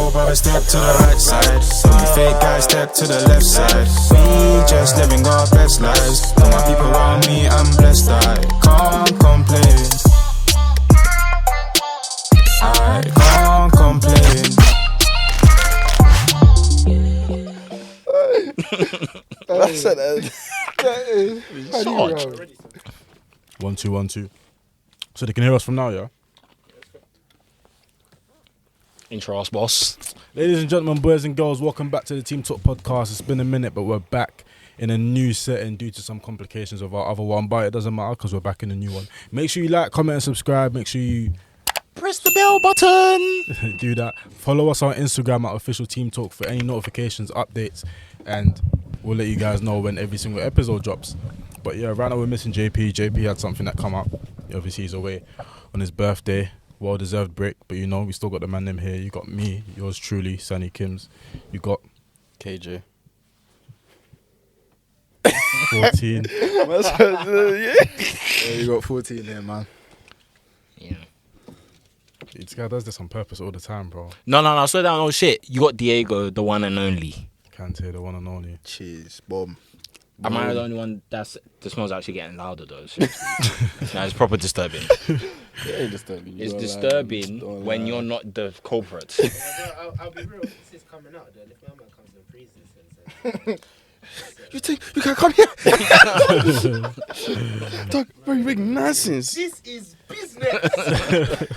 Little brother, step to the right side. You fake guys, step to the left side. We just living our best lives. All my people around me, I'm blessed. I can't complain. I can't complain. That's it. That is. 1 2 1 2. So they can hear us from now, yeah. Intro us, boss. Ladies and gentlemen, boys and girls, welcome back to the Team Talk podcast. It's been a minute, but we're back in a new setting due to some complications of our other one. But it doesn't matter because we're back in a new one. Make sure you like, comment, and subscribe. Make sure you Press the bell button. do that. Follow us on Instagram at Official Team Talk for any notifications, updates, and we'll let you guys know when every single episode drops. But yeah, right now we're missing JP. JP had something that come up. Obviously he's away on his birthday. Well-deserved break, but you know, we still got the man them here. You got me, yours truly, Sunny Kims. You got KJ. 14. Yeah, you got 14 there, man. Yeah. This guy does this on purpose all the time, bro. No, slow down. Oh shit. You got Diego, the one and only. Can't say the one and only. Cheers, bomb. Am I the only one the smell's actually getting louder though? No, it's proper disturbing. It ain't disturbing. It's disturbing when you're not the culprit. I'll be real. This is coming out though. If my man comes and praises and says, You think you can come here? Talk very big nonsense. this is business.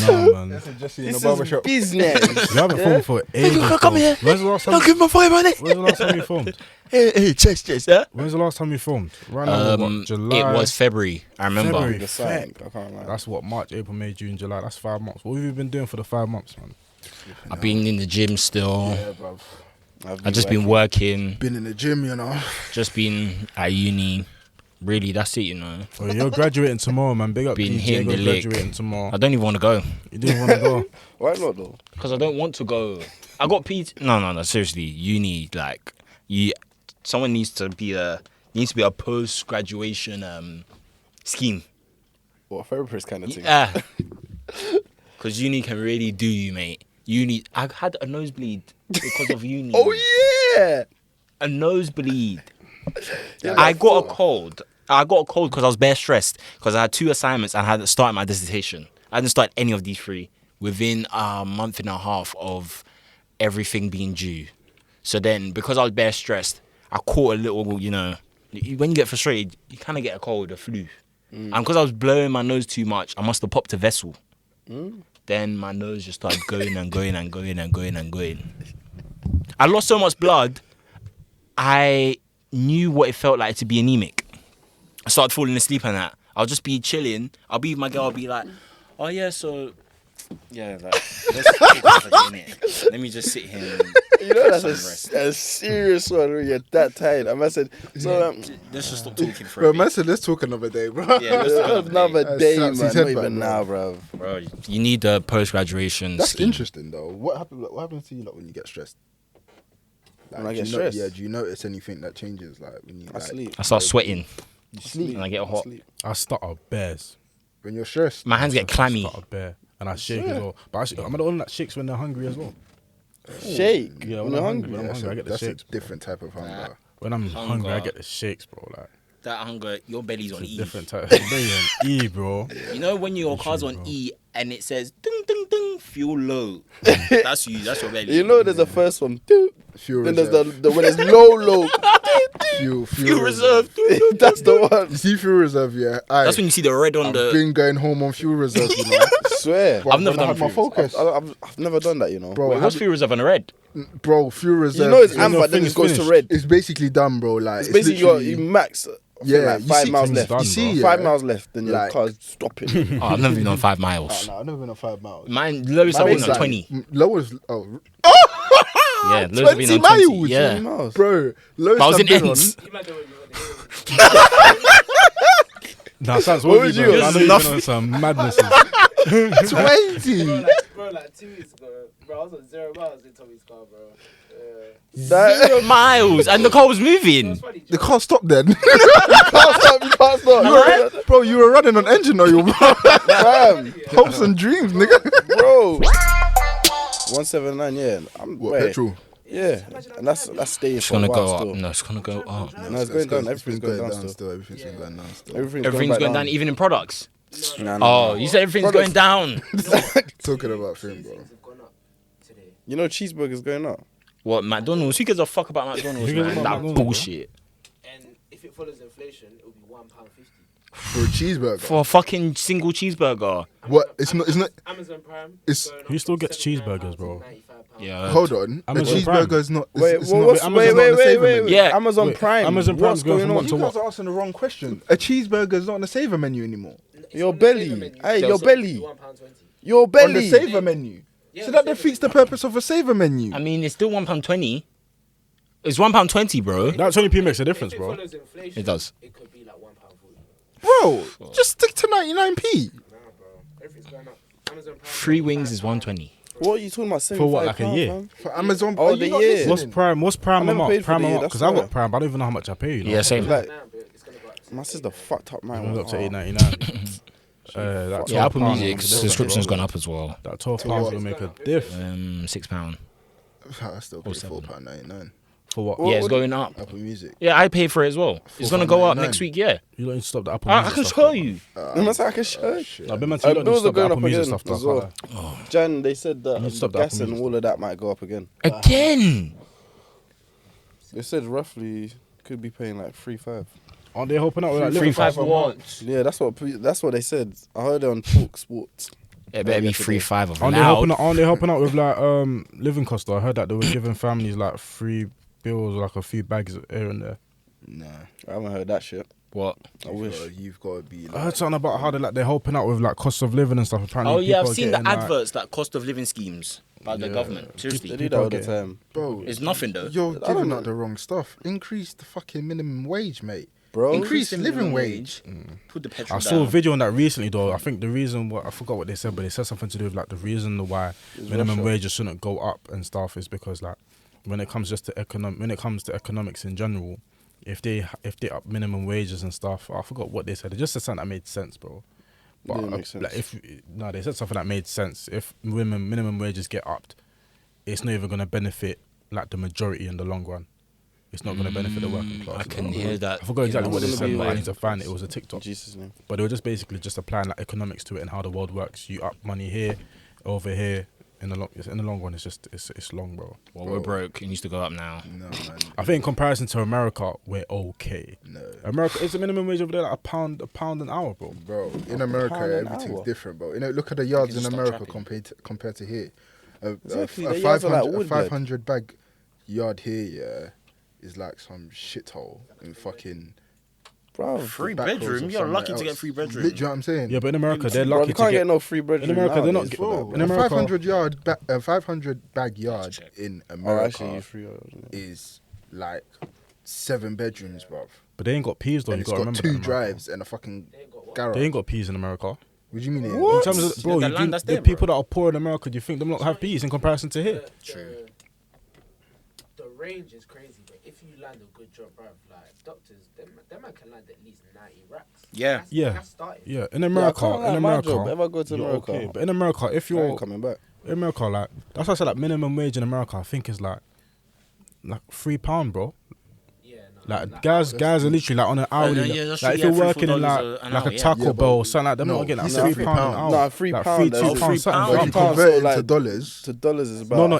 No, man. That's just in the This barbershop. is business. You haven't filmed for ages. Come bro. here. When's the last time? Don't give my fire money. When's the last time you filmed? Hey, chest, huh? When's the last time you filmed? Right now, what, July. It was February. I remember. February. The sign. I can't lie. That's what, March, April, May, June, July. That's 5 months. What have you been doing for the 5 months, man? I've been in the gym still. Yeah, bruv. I've just been working. Been in the gym, you know. Just been at uni. Really, that's it, you know. Oh, you're graduating tomorrow, man. Big up Been DJ, hitting go the lick. graduating tomorrow. I don't even want to go. You didn't want to go. Why not though? Because I don't want to go. I got PT. No. Seriously, uni, like, someone needs to be a post graduation scheme. What, therapist kind of thing? Yeah. Because uni can really do you, mate. I had a nosebleed because of uni. Oh yeah. A nosebleed. I got a cold. I got a cold because I was bare stressed because I had 2 assignments and I hadn't started my dissertation. I hadn't started any of these 3 within a month and a half of everything being due. So then, because I was bare stressed, I caught a little, you know, when you get frustrated, you kind of get a cold, a flu. And because I was blowing my nose too much, I must have popped a vessel. Then my nose just started going and going and going and going and going. I lost so much blood, I knew what it felt like to be anemic. I started falling asleep and that. I'll just be chilling. I'll be with my girl. I'll be like, oh yeah, so yeah, like let's take this again, innit? Let me just sit here. And You know that's rest. a serious one when you're that tired. I said, so Let's just stop talking for Bro, a bit. man said, let's talk another day, bro. Yeah, let's talk another day, man. Slaps his Not head even back, now, bro. Bro, you need a post-graduation That's scheme. interesting, though. What happens to you like, when you get stressed? Like, When I do get you stressed? do you notice anything that changes? Like when you I sleep. I start sweating You sleep. and I get hot. Sleep. I stutter bears. When you're stressed. My hands get clammy. I stutter bear. And I shake as well. But I'm the one that shakes when they're hungry as well. Shake. Yeah, when when you're I'm hungry. hungry, That's, I get the that's a shakes, bro. different type of hunger. When I'm hungry, I Hunger. get the shakes, bro. Like, That hunger, your belly's on it's a E. different type. They on E, bro. You know when your car's on bro. E and it says ding ding ding, fuel low. That's you. That's your belly. You know, there's the first one. Doo. Fuel Then there's reserve. the when it's low. Fuel reserve. That's the one. You see fuel reserve, yeah. That's when you see the red on I've the. been going home on fuel reserve, you know. Swear. Bro, I've never when I done had my fuel focus, I've never done that, you know. bro. Wait, what's fuel reserve on the red? Bro, fuel reserve. You know it's is- amber, then it goes to red. It's basically done, bro. Like It's basically literally- you max. Yeah, like you 5 see miles things left. done, You see, bro. yeah. 5 miles left, then your Like- car's stopping. Oh, I've never been on 5 miles. No, I've never been on 5 miles. Mine lowest I've Mine been was on like- 20. Lowest, Yeah, lowest I've been 20 on 20. miles? Yeah. 20 miles. bro. Lowest But I was I've in been ends. You might know what you want to hear. Nah, sounds What would you- I know you've been on some madnesses. on 20. Bro, like 2 weeks ago, bro, I was on 0 miles in Tommy's car, bro. That, 0 miles and the car was moving. It's funny, They Joe. can't stop then. you can't stop. Bro, you were running on engine oil, bro. Fam, Hopes and dreams, nigga. bro. 179. Yeah. What, wait, petrol? Yeah, and that's staying It's for a gonna while go still. up. No, it's gonna go up. No, it's going down. Everything's going down still. Everything's been going down still. Everything's going down, even in products. Nah, Oh, you said everything's going down. Talking about film, bro. Things have gone up today. You know, cheeseburgers going up. What, McDonald's? Who gives a fuck about McDonald's, Who cares man? about That McDonald's, bullshit. And if it follows inflation, it will be £1.50. For a cheeseburger. For a fucking single cheeseburger. What? It's not. Amazon Prime. It's- going up Who still from gets £79 cheeseburgers, to bro? £95. Yeah. Hold on. A Amazon Prime. cheeseburger is not. Wait, it's well, not, what's, Amazon's wait, not wait, on the wait, saver wait, menu. wait. Yeah. Amazon Wait, Prime. Amazon Prime's What's going going from on? what You to guys what? are asking the wrong question. A cheeseburger is not on the saver menu anymore. It's Your on the saver belly. menu. Hey, They'll your say belly. £1.20. Your On the belly. saver menu. Yeah, So the that saver defeats the menu. purpose of a saver menu. I mean, it's still £1.20. It's £1.20, bro. That 20p makes a difference, If bro. it follows inflation, It does. It could be like £1.40. Bro, just stick to 99p. Nah, bro. Everything's going up. Amazon Prime. 3 wings is £1.20. What are you talking about? For what, like a £75, year? fam? For Amazon. Oh, are you the not year. listening? What's Prime I never a month? paid for Prime the a year, month? that's Because I why. got Prime, but I don't even know how much I pay. You know? Yeah, same. Like, Nah, but it's gonna go up to my sister fucked up mine. It went up to Oh. £8.99. That Yeah, Apple £12 Music makes a difference, subscription's bro. gone up as well. That £12 what? will make a diff. £6. I still pay £7. £4.99. For what? Yeah, it's going up. Apple Music. Yeah, I pay for it as well. It's gonna go up $4.99. next week. Yeah, You don't need to stop the Apple I Music can stuff, show though. you. That's like a shirt. No, I've been meant to you don't need to Bills are stop the going Apple up Music again stuff, though. as well. I can't lie. Jan, they said that You need to the stop the gas Apple and Music all of that might go up again. Again. They said roughly could be paying like 3.5. Aren't they helping out with like Free living five costs? what? Yeah, that's what they said. I heard it on Talk Sports. It better be yesterday. 3.5 of Aren't they helping loud. out? Aren't they helping out with like living costs? Though I heard that they were giving families like free bills, like a few bags here and there. Nah. I haven't heard that shit. What? I wish. You've got to be. I Like, heard something about how they're helping out with like cost of living and stuff. Apparently, Oh yeah, people I've are seen the getting, like- adverts, that cost of living schemes by the Yeah. government. They Seriously, do People that all the get- time. bro, it's nothing though. you're I don't giving know. out the wrong stuff. Increase the fucking minimum wage, mate. Bro, Increase living wage. Put the petrol I down. saw a video on that recently though. I think the reason I forgot what they said, but they said something to do with like the reason why minimum Russia. wages shouldn't go up and stuff is because like when it comes to economics in general, if they up minimum wages and stuff, I forgot what they said. It just said something that made sense, bro. But Didn't make sense. like they said something that made sense. If minimum wages get upped, it's not even gonna benefit like the majority in the long run. It's not gonna benefit the working class. I can hear that. I forgot exactly in what they a said, but I way. need to find it. It was a TikTok. Jesus name. But they were just basically just applying like economics to it and how the world works. You up money here, over here. In the long run, it's long, bro. Well, we're broke. It needs to go up now. No, man. I think in comparison to America, we're okay. No. America is the minimum wage over there like a pound an hour, bro. Bro, in America, pound an everything's hour. different, bro. You know, look at the yards can in just stop America trapping. compared to here. A Exactly, the yards are like wood, blood. 500 bag yard here, yeah, is like some shithole in fucking Bro, Free back roads bedroom? of You're somewhere lucky to get else. free bedroom. Literally, what I'm saying. Yeah, but in America, they're bro, lucky they to can't get. get no free bread. In America, they're not nowadays get- for that, Bro, bro. In a America- 500 bag yard check. in Oh, America actually, free. is like 7 bedrooms, bro. But they ain't got peas though. And You it's gotta got remember 2 that in America. drives and a fucking garage. They ain't got peas in America. What do you mean? it ain't? What? In terms of, bro, Yeah, the you land do, that's the there, people bro. that are poor in America, do you think them not have peas in comparison to here? True. The range is crazy, but if you land a good job, bruv, like doctors, them man can land at least 90 racks. Yeah. That's, Yeah. That's starting. Yeah, in Yeah, I America, can't lie, in my America, job, if I go to you're America, okay. But in America, if I you're ain't coming back. in America, like that's why I said like minimum wage in America, I think is like £3, bro. Yeah, no. Like guys are literally like on an hourly. yeah, that's like true, if yeah, you're working in $3 like an like hour, a yeah. Taco Yeah, Bell or but something like that, no, not getting he like said £3 an £3. hour. Nah, £3 like that's £2 £3 something. But if you £3 convert so, it into like, dollars, to dollars is about.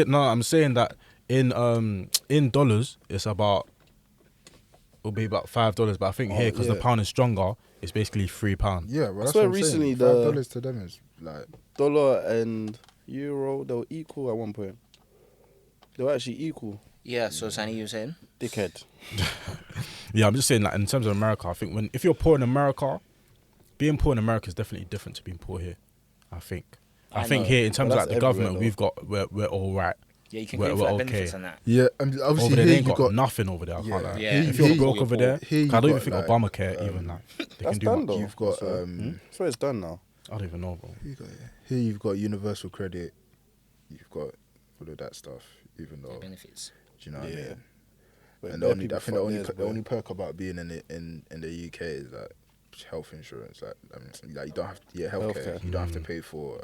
No, I'm saying that in dollars it's about it'll be about $5, but I think here because the yeah. pound is stronger, it's basically £3. yeah, well, that's swear what I'm recently saying. the- $5 to them is like Dollar and euro, they were equal at one point. They were actually equal. Yeah, so Sanny, you were saying? Dickhead. Yeah, I'm just saying that in terms of America, I think if you're poor in America, being poor in America is definitely different to being poor here. I think I think know. here in terms But of like that's the government, everywhere, we're all right. Yeah, you can We're- claim for we're like benefits okay. and that. yeah. And Over obviously there, they here ain't you got got nothing over there. I Yeah. can't lie. Yeah. If you're Here you broke got- over there, here you I don't even got, think like, Obamacare even like they That's can do done much. though. you've got So, so it's done now. I don't even know, bro. here you've got universal credit. You've got all of that stuff. Even though, do Benefits. you know what I Yeah. mean? But And bare I think people the only fuck theirs, the boy. only perk about being in the UK is like health insurance. Like you don't have to healthcare. Healthcare. You don't have to pay for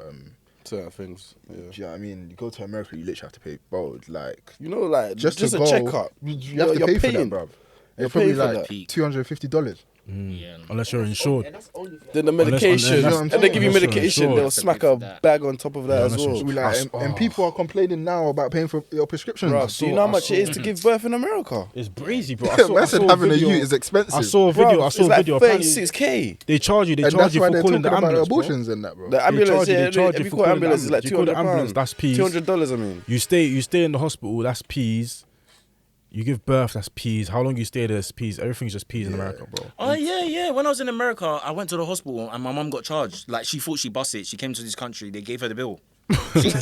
certain things. Yeah. Do you know what I mean? You go to America, you literally have to pay, bro. Like You know, like just just to a go, checkup. you have to pay for that, bruv. You're It's probably paying for like that. $250. Yeah. Unless you're insured. And that's only for Then the Unless- medication, unless- and they give you unless you're medication, insured. they'll Have to smack pay a for that. bag on top of that Yeah, as unless well. you're We like, and people are complaining now about paying for your prescriptions. Bro, saw- do you know how I much it saw- is to give birth in America? It's crazy, bro. Man said having a youth is expensive. I saw a video. Bro, I saw it's a like video. Apparently, 36k. they charge you. They and charge that's you why for they're calling talking the about ambulance, bro. abortions and that, bro. The ambulance, they charge if you you for call calling ambulance, the it's like ambulance. You call the £200. ambulance, that's peas. $200, I mean. You stay in the hospital. That's peas. You give birth. That's peas. How long you stay there is peas. Everything's just peas in America, bro. Oh yeah. When I was in America, I went to the hospital and my mum got charged. Like she thought she busted. She came to this country. They gave her the bill.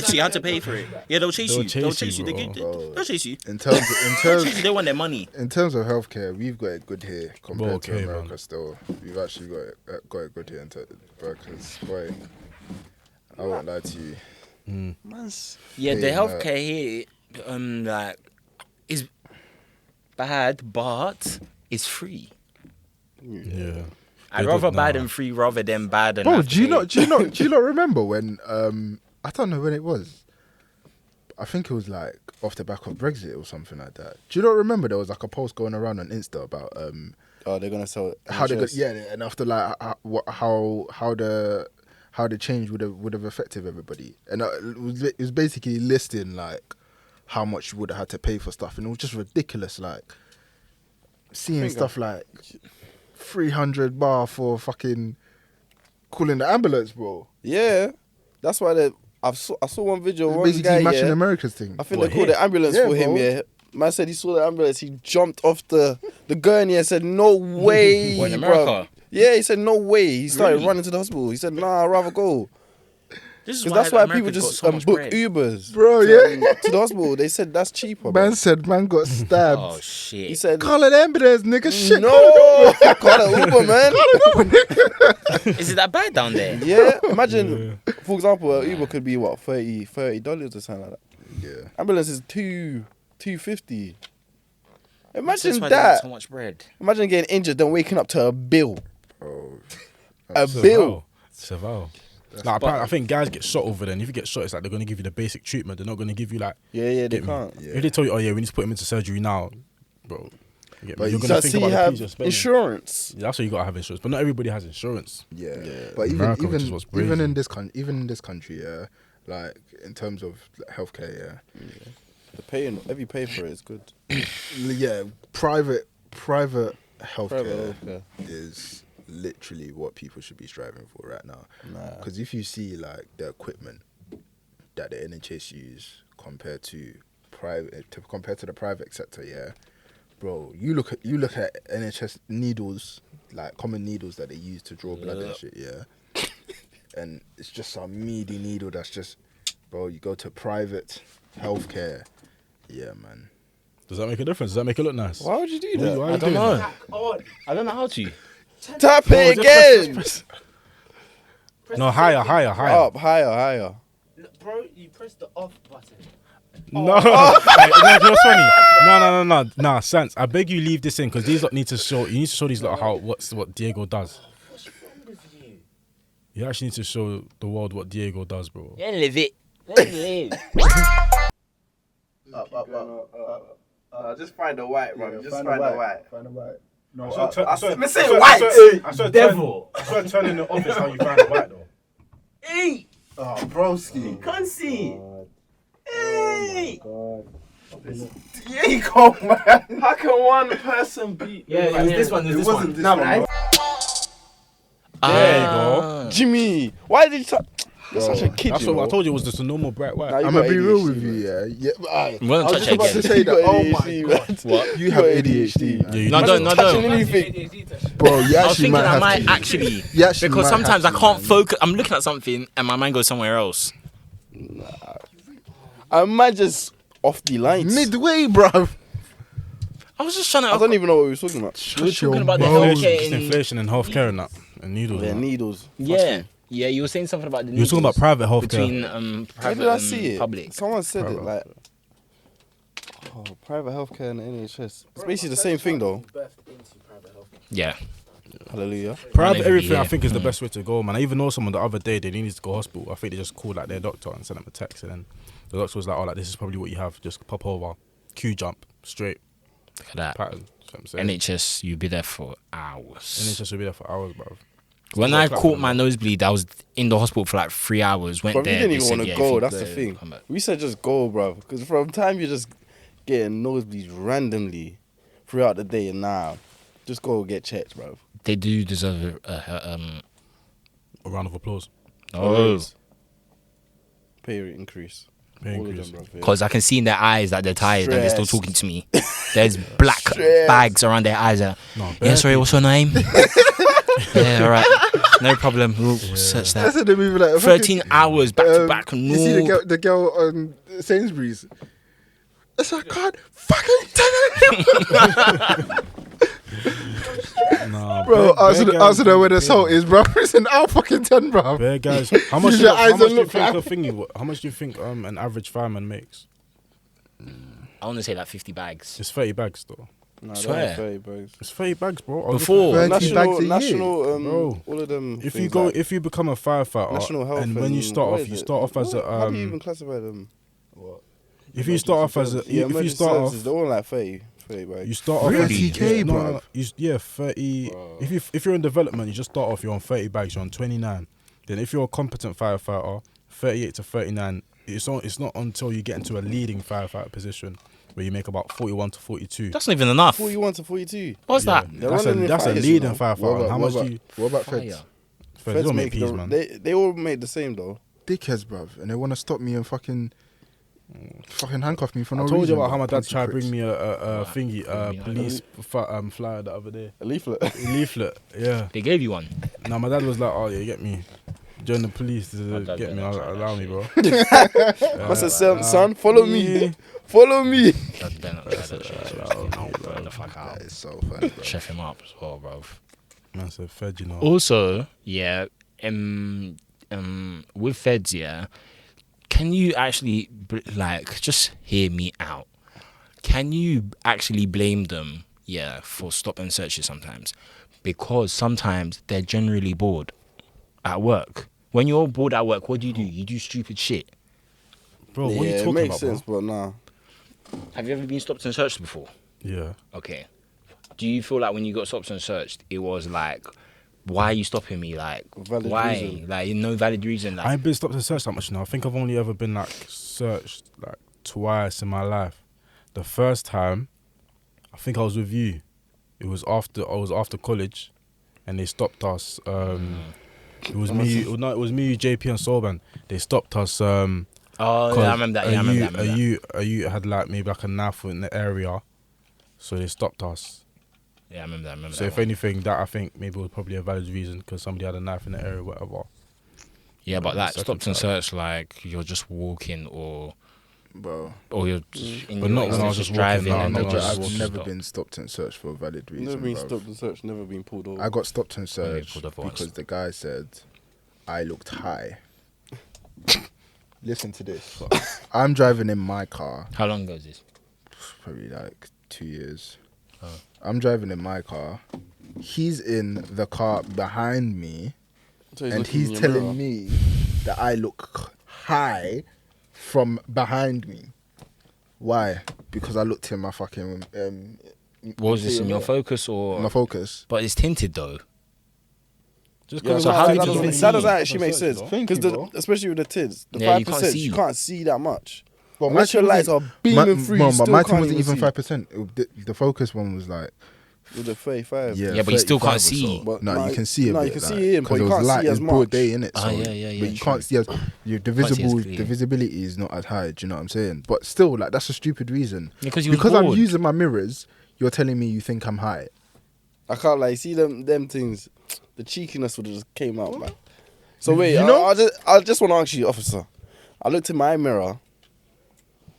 She had to pay for it. Yeah, they'll chase you. They'll chase you. They'll chase you. In terms, They want their money. in terms of healthcare, we've got it good here compared Well, to okay, America. man. Still, we've actually got it good here because, boy, I won't lie to you. Yeah, the Yeah, healthcare here, like, is bad, but it's free. Yeah. I'd They rather don't bad know. than free rather than bad and Bro, have do you to not do you not remember when I don't know when it was. I think it was like off the back of Brexit or something like that. Do you not remember there was like a post going around on Insta about Oh, they're gonna sell it. how they got, yeah, and after like how the change would have affected everybody, and it was basically listing like how much you would have had to pay for stuff, and it was just ridiculous. Like seeing stuff like 300 bar for fucking calling the ambulance, bro. Yeah, that's why I saw one video. It's One basically guy, matching yeah, America's thing. I think What, they called here? the ambulance Yeah, for him. bro. Yeah, man said he saw the ambulance. He jumped off the gurney and said, "No way, What, in bro." America? Yeah, he said, "No way." He started Really? running to the hospital. He said, "Nah, I'd rather go." This is Because that's why people America's got just so much book bread. Ubers, Bro, to, yeah. to the hospital. They said that's cheaper. bro. Man said man got stabbed. Oh shit! He said, Call an ambulance, nigga. Shit. "No, call an Uber, man." Is it that bad down there? Yeah, imagine, for example, an Uber could be what $30 or something like that. Yeah. Ambulance is $250. That's Imagine why they have that. so much bread. Imagine getting injured, then waking up to a bill. Oh. A bill. Survival. Like, apparently, I think guys get shot over there. And if you get shot, it's like they're going to give you the basic treatment. They're not going to give you like. Yeah, they get me? can't. Yeah. If they tell you, oh yeah, we need to put him into surgery now, bro. You get me? But You're you going to So think see, you about the fees have you're spending. insurance. Yeah, that's why you got to have insurance. But not everybody has insurance. Yeah. Yeah. But America, which is what's even crazy. in this country, yeah, like in terms of like, healthcare, If you pay for it, it's good. yeah, private Private healthcare healthcare. is literally what people should be striving for right now. Nah. Because if you see like the equipment that the NHS use compared to the private sector, yeah, bro, you look at NHS needles, like common needles that they use to draw blood and shit, yeah, and it's just some meaty needle that's just, bro. You go to private healthcare, yeah, man. Does that make a difference? Does that make it look nice? Why would you do Why that? are I you don't doing know. that? I don't know how to. Tap Bro, it just again. No, higher. Up, higher. No, bro, you press the off button. No, Hey, you know what's funny? No, Sans. I beg you leave this in because these lot need to show. You need to show these lot what Diego does. What's wrong with you? You actually need to show the world what Diego does, bro. Yeah, live it. Let it live. Just find the white, bro. Just find the white. Find the white. No, Let's say white. I saw Devil. turn in the office how you found the white though. Hey, oh, broski. can't see. Hey. Yeah, you go, man. How can one person beat? Yeah, it was this one. It wasn't this one. man. There you go. Jimmy, why did you talk? You're such a kid. That's you what I know. told you. It was just a normal bright white. Nah, you I'm got gonna be real ADHD, with you, man. yeah. I We won't was touch just it about to again. say that. Oh my ADHD, god, man. What? you have ADHD, man. Yeah, you No, do. don't. No, Touching don't. anything. Bro. You I was actually thinking might I have might to. actually. You actually Because might sometimes I have to, can't man. focus. I'm looking at something and my mind goes somewhere else. I might just off the lines. Midway, bruv. I was just trying to. I don't even know what we were talking about. We were talking about the mouth. healthcare Just in. inflation and healthcare and that and needles. Yeah, and that. needles. Yeah, yeah. You were saying something about the. You were talking about private healthcare. between Where private did I and see it? public. Someone said it Private like, private healthcare and NHS. It's basically the same thing though. Birthed into private healthcare. Yeah. Hallelujah. Private Maybe, everything, I yeah. think, is the best way to go, man. I even know someone the other day, they needed to go hospital. I think they just called like their doctor and sent them a text, and then the doctor was like, "Oh, like this is probably what you have. Just pop over, Q jump, straight Look at that. pattern." That's what I'm saying. NHS, you'd be there for hours. NHS will be there for hours, bro. When Still I clap caught for my them, nosebleed, I was in the hospital for like 3 hours. Went But we there. didn't they even said, want to yeah, go. if you That's the there, thing. come back. We said just go, bro. Because from time you just getting nosebleeds randomly throughout the day, and now just go get checked, bro. They do deserve A round of applause. Always. Pay rate increase. Pay All increase. of them, bro. because I can see in their eyes that they're tired and they're still Stressed. talking to me. There's black Stressed. bags around their eyes. No, Yeah, bare sorry, what's your name? Yeah, all right. No problem. We'll search that. That's the movie like 13 hours back to back. No. You see the girl on Sainsbury's. It's I can't fucking tell Nah, bro. bare guys Answer don't where the pay, salt man. is, bro. It's an hour fucking 10, bro. Bare guys. How much? Use Do your you, eyes how much and do you look, think fam. a thingy? How much do you think an average fireman makes? I want to say like 50 bags. It's 30 bags though. Nah, Swear. that's 30 bags. It's 30 bags, bro. I was Before. looking- 30 bags a year. National, Bro, all of them. if you things go, like if you become a firefighter, national health, and when you start what off, is you it? start off as a How do you even classify them? if you start off as a, Yeah, if you emergency start services, off, they're all like 30 bags. you start off Really? as 30K, yeah, no, bruv. no, yeah, 30. If you're in development, you just start off. You're on 30 bags. You're on 29. Then if you're a competent firefighter, 38 to 39. It's not until you get into a leading firefighter position where you make about 41 to 42. That's not even enough. 41 to 42. What's that? They're That's a running in that's a fires, leading you know. firefighter. How much do you? What about Fire. feds? Feds don't make make peas, the, man. they all make the same though. Dickheads, bruv. And they want to stop me and fucking handcuff me for no I reason. told you about how my bruv. dad Pussy tried to pricks. bring me a What? thingy, Bring me police flyer the other day. A leaflet. A leaflet, yeah. They gave you one. Now my dad was like, "Oh yeah, get me, join the police to My dad get me." didn't I was try like, that "Allow me, shit. bro." I said, son, follow me. Yeah. Follow me. That better not try that shit. Burn the fuck out. That is so funny, bro. Chef him up as well, bro. Man said, "Fed, you know." Also, yeah, with feds, yeah, can you actually like just hear me out? Can you actually blame them, yeah, for stop and searches sometimes? Because sometimes they're generally bored at work. When you're bored at work, what do? You do stupid shit. Bro, what are you it talking makes about, sense, bro? but nah. Have you ever been stopped and searched before? Yeah. Okay. Do you feel like when you got stopped and searched, it was like, why are you stopping me? Like, Valid why? reason. Like, no valid reason. Like, I ain't been stopped and searched that much now. I think I've only ever been like searched like twice in my life. The first time, I think I was with you. I was after college, and they stopped us. It was me. No, it was me, JP, and Solban. They stopped us. oh, yeah, I remember that. Yeah, I remember that. You had like maybe like a knife in the area, so they stopped us. Yeah, I remember that. So if anything, that I think maybe was probably a valid reason because somebody had a knife in the area, or whatever. Yeah, but that Second stopped and time. searched, like you're just walking or Bro. you're just in But your not when I instance was just driving walking, and no, they're no, just I've I've walking never stop. been stopped and searched for a valid reason. Never been bruv. stopped and searched, never been pulled over. I got stopped and been searched pulled over once. because the guy said I looked high. Listen to this. I'm driving in my car, How long ago is this? probably like 2 years. Oh. I'm driving in my car. He's in the car behind me, So and looking in he's your telling mirror. me that I look high from behind me. Why? Because I looked in my fucking What was this in your mirror. focus or? my focus. But it's tinted though. Just Yeah, 'cause so of how that, did that you doesn't even mean that doesn't stop actually and make search, sense. you know? Thank you, Because bro. especially with the TIDs, the Yeah, you 5%, can't see. you can't see that much. But Unless your lights are beaming through, you still my can't thing wasn't even even see. 5%. The focus one was like With the 35. yeah, Yeah, but you still 35 can't or see. so. But No, nah, you can see a nah, bit. you can like, see him, but 'cause you it was can't light, see it as was broad much. day in it. Ah, So, yeah, yeah, but you true. can't see as the Can't see as visible. clear. The visibility is not as high. Do you know what I'm saying? But still, like that's a stupid reason. Because you was Because I'm bored. using my mirrors, you're telling me you think I'm high. I can't like see them things. The cheekiness would have just came out, man. So wait, You know- I just want to ask you, officer. I looked in my mirror.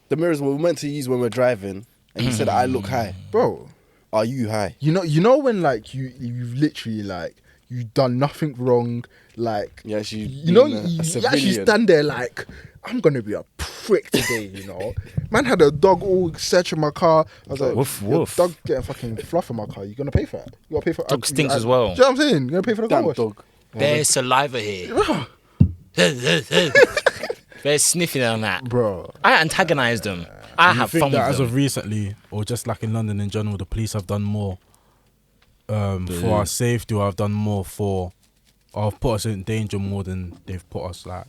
The mirrors we're meant to use when we're driving, and you said I look high. Bro, Are you high? you know when like you've literally like you've done nothing wrong, like Yeah, she. you know being a you actually civilian. stand there like I'm gonna be a frick today, you know. Man had a dog all searching my car. I was like, Woof, your woof. dog getting fucking fluff in my car. You gonna pay for that? You gotta pay for Dog stinks as well. Do you know what I'm saying? You gonna pay for the car Damn wash? dog. There's saliva here. They're sniffing on that. Bro. I antagonized them. I Do you have think fun that with as them. of recently, or just like in London in general, the police have done more for our safety, or have done more or have put us in danger more than they've put us like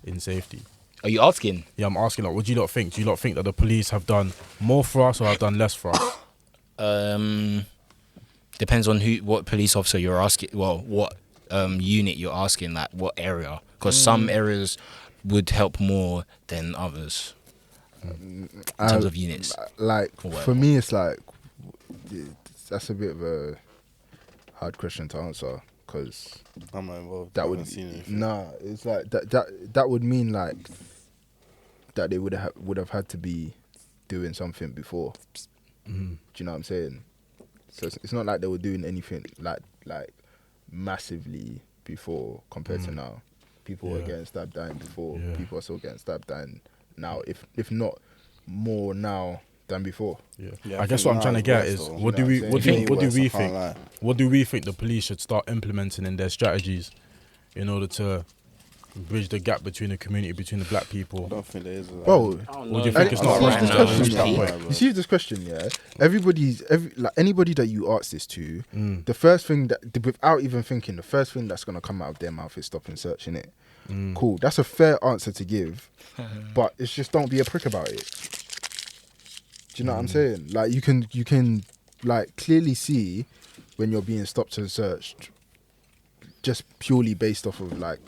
in safety? Are you asking? Yeah, I'm asking, like, what do you not think? Do you not think that the police have done more for us or have done less for us? Depends on what police officer you're asking. Well, what unit you're asking, like what area. Because some areas would help more than others in terms of units. Like, Or whatever. for me, it's like, that's a bit of a hard question to answer, because I'm not involved. that I would haven't seen anything. nah. It's like that would mean like that they would have had to be doing something before. Do you know what I'm saying? So it's not like they were doing anything like massively before compared to now. People were Yeah. getting stabbed dying before. Yeah. People are still getting stabbed dying now. If not more now than before. Yeah. Yeah, I guess think what I'm trying to now get it's is, worse, though. what do You we know what what I'm do what do saying? we Way worse, I can't think? lie. What do we think the police should start implementing in their strategies in order to bridge the gap between the community, between the black people? I don't think there is. Bro, Or do you think it's I not see right this now? question, It's that yeah. way. You see this question, yeah? Anybody that you ask this to, the first thing that, without even thinking, the first thing that's gonna come out of their mouth is stop and searching it. Cool, that's a fair answer to give, but it's just don't be a prick about it. Do you know what I'm saying? Like you can like clearly see when you're being stopped and searched, just purely based off of like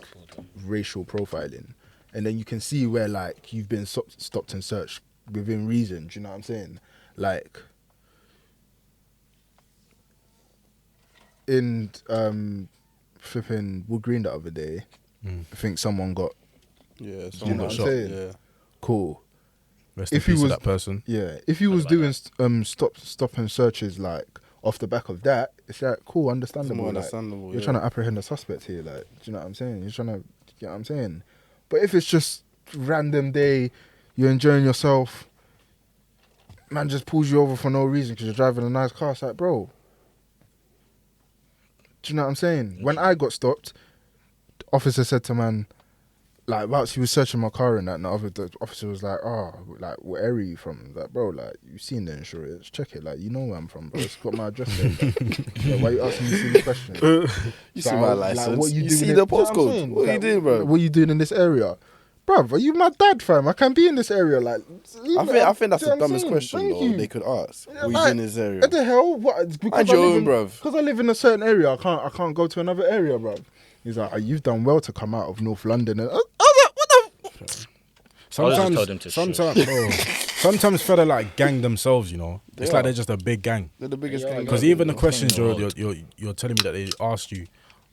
racial profiling, and then you can see where like you've been stopped and searched within reason. Do you know what I'm saying? Like in flipping Wood Green the other day, I think someone got Yeah, you someone know got what I'm shot. saying? Yeah. cool. Rest in If he peace to was- that person. Yeah, if you was doing stop and searches like off the back of that, it's like cool, It's understandable. more Like, understandable. you're trying to apprehend a suspect here, like, do you know what I'm saying? You're trying to, you know what I'm saying? But if it's just random day, you're enjoying yourself, man just pulls you over for no reason because you're driving a nice car. It's like, bro, do you know what I'm saying? When I got stopped, the officer said to man, like, whilst he was searching my car and that, and the officer was like, oh, like, what area are you from? Like, bro, like, you've seen the insurance, check it, like, you know where I'm from, bro. It's got my address there. Like, yeah, why are you asking me silly questions? You So see I my was like, license. what you doing see in- the do you know what I'm postcode. saying? What are you Like, doing, bro? What are you doing in this area? Bruv, are you my dad, fam? I can be in this area, like. I think that's do you know the what I'm dumbest saying? question Thank though you. they could ask. Yeah, What you like, doing in this area? What the hell? What? Mind your own, bruv. Because I live in a certain area, I can't go to another area, bruv. He's like, oh, you've done well to come out of North London. And I was like, what the? just told him to Sometimes fella like gang themselves, you know. They It's like are. they're just a big gang. They're the biggest gang. Because out even there. the questions in the you're telling me that they asked you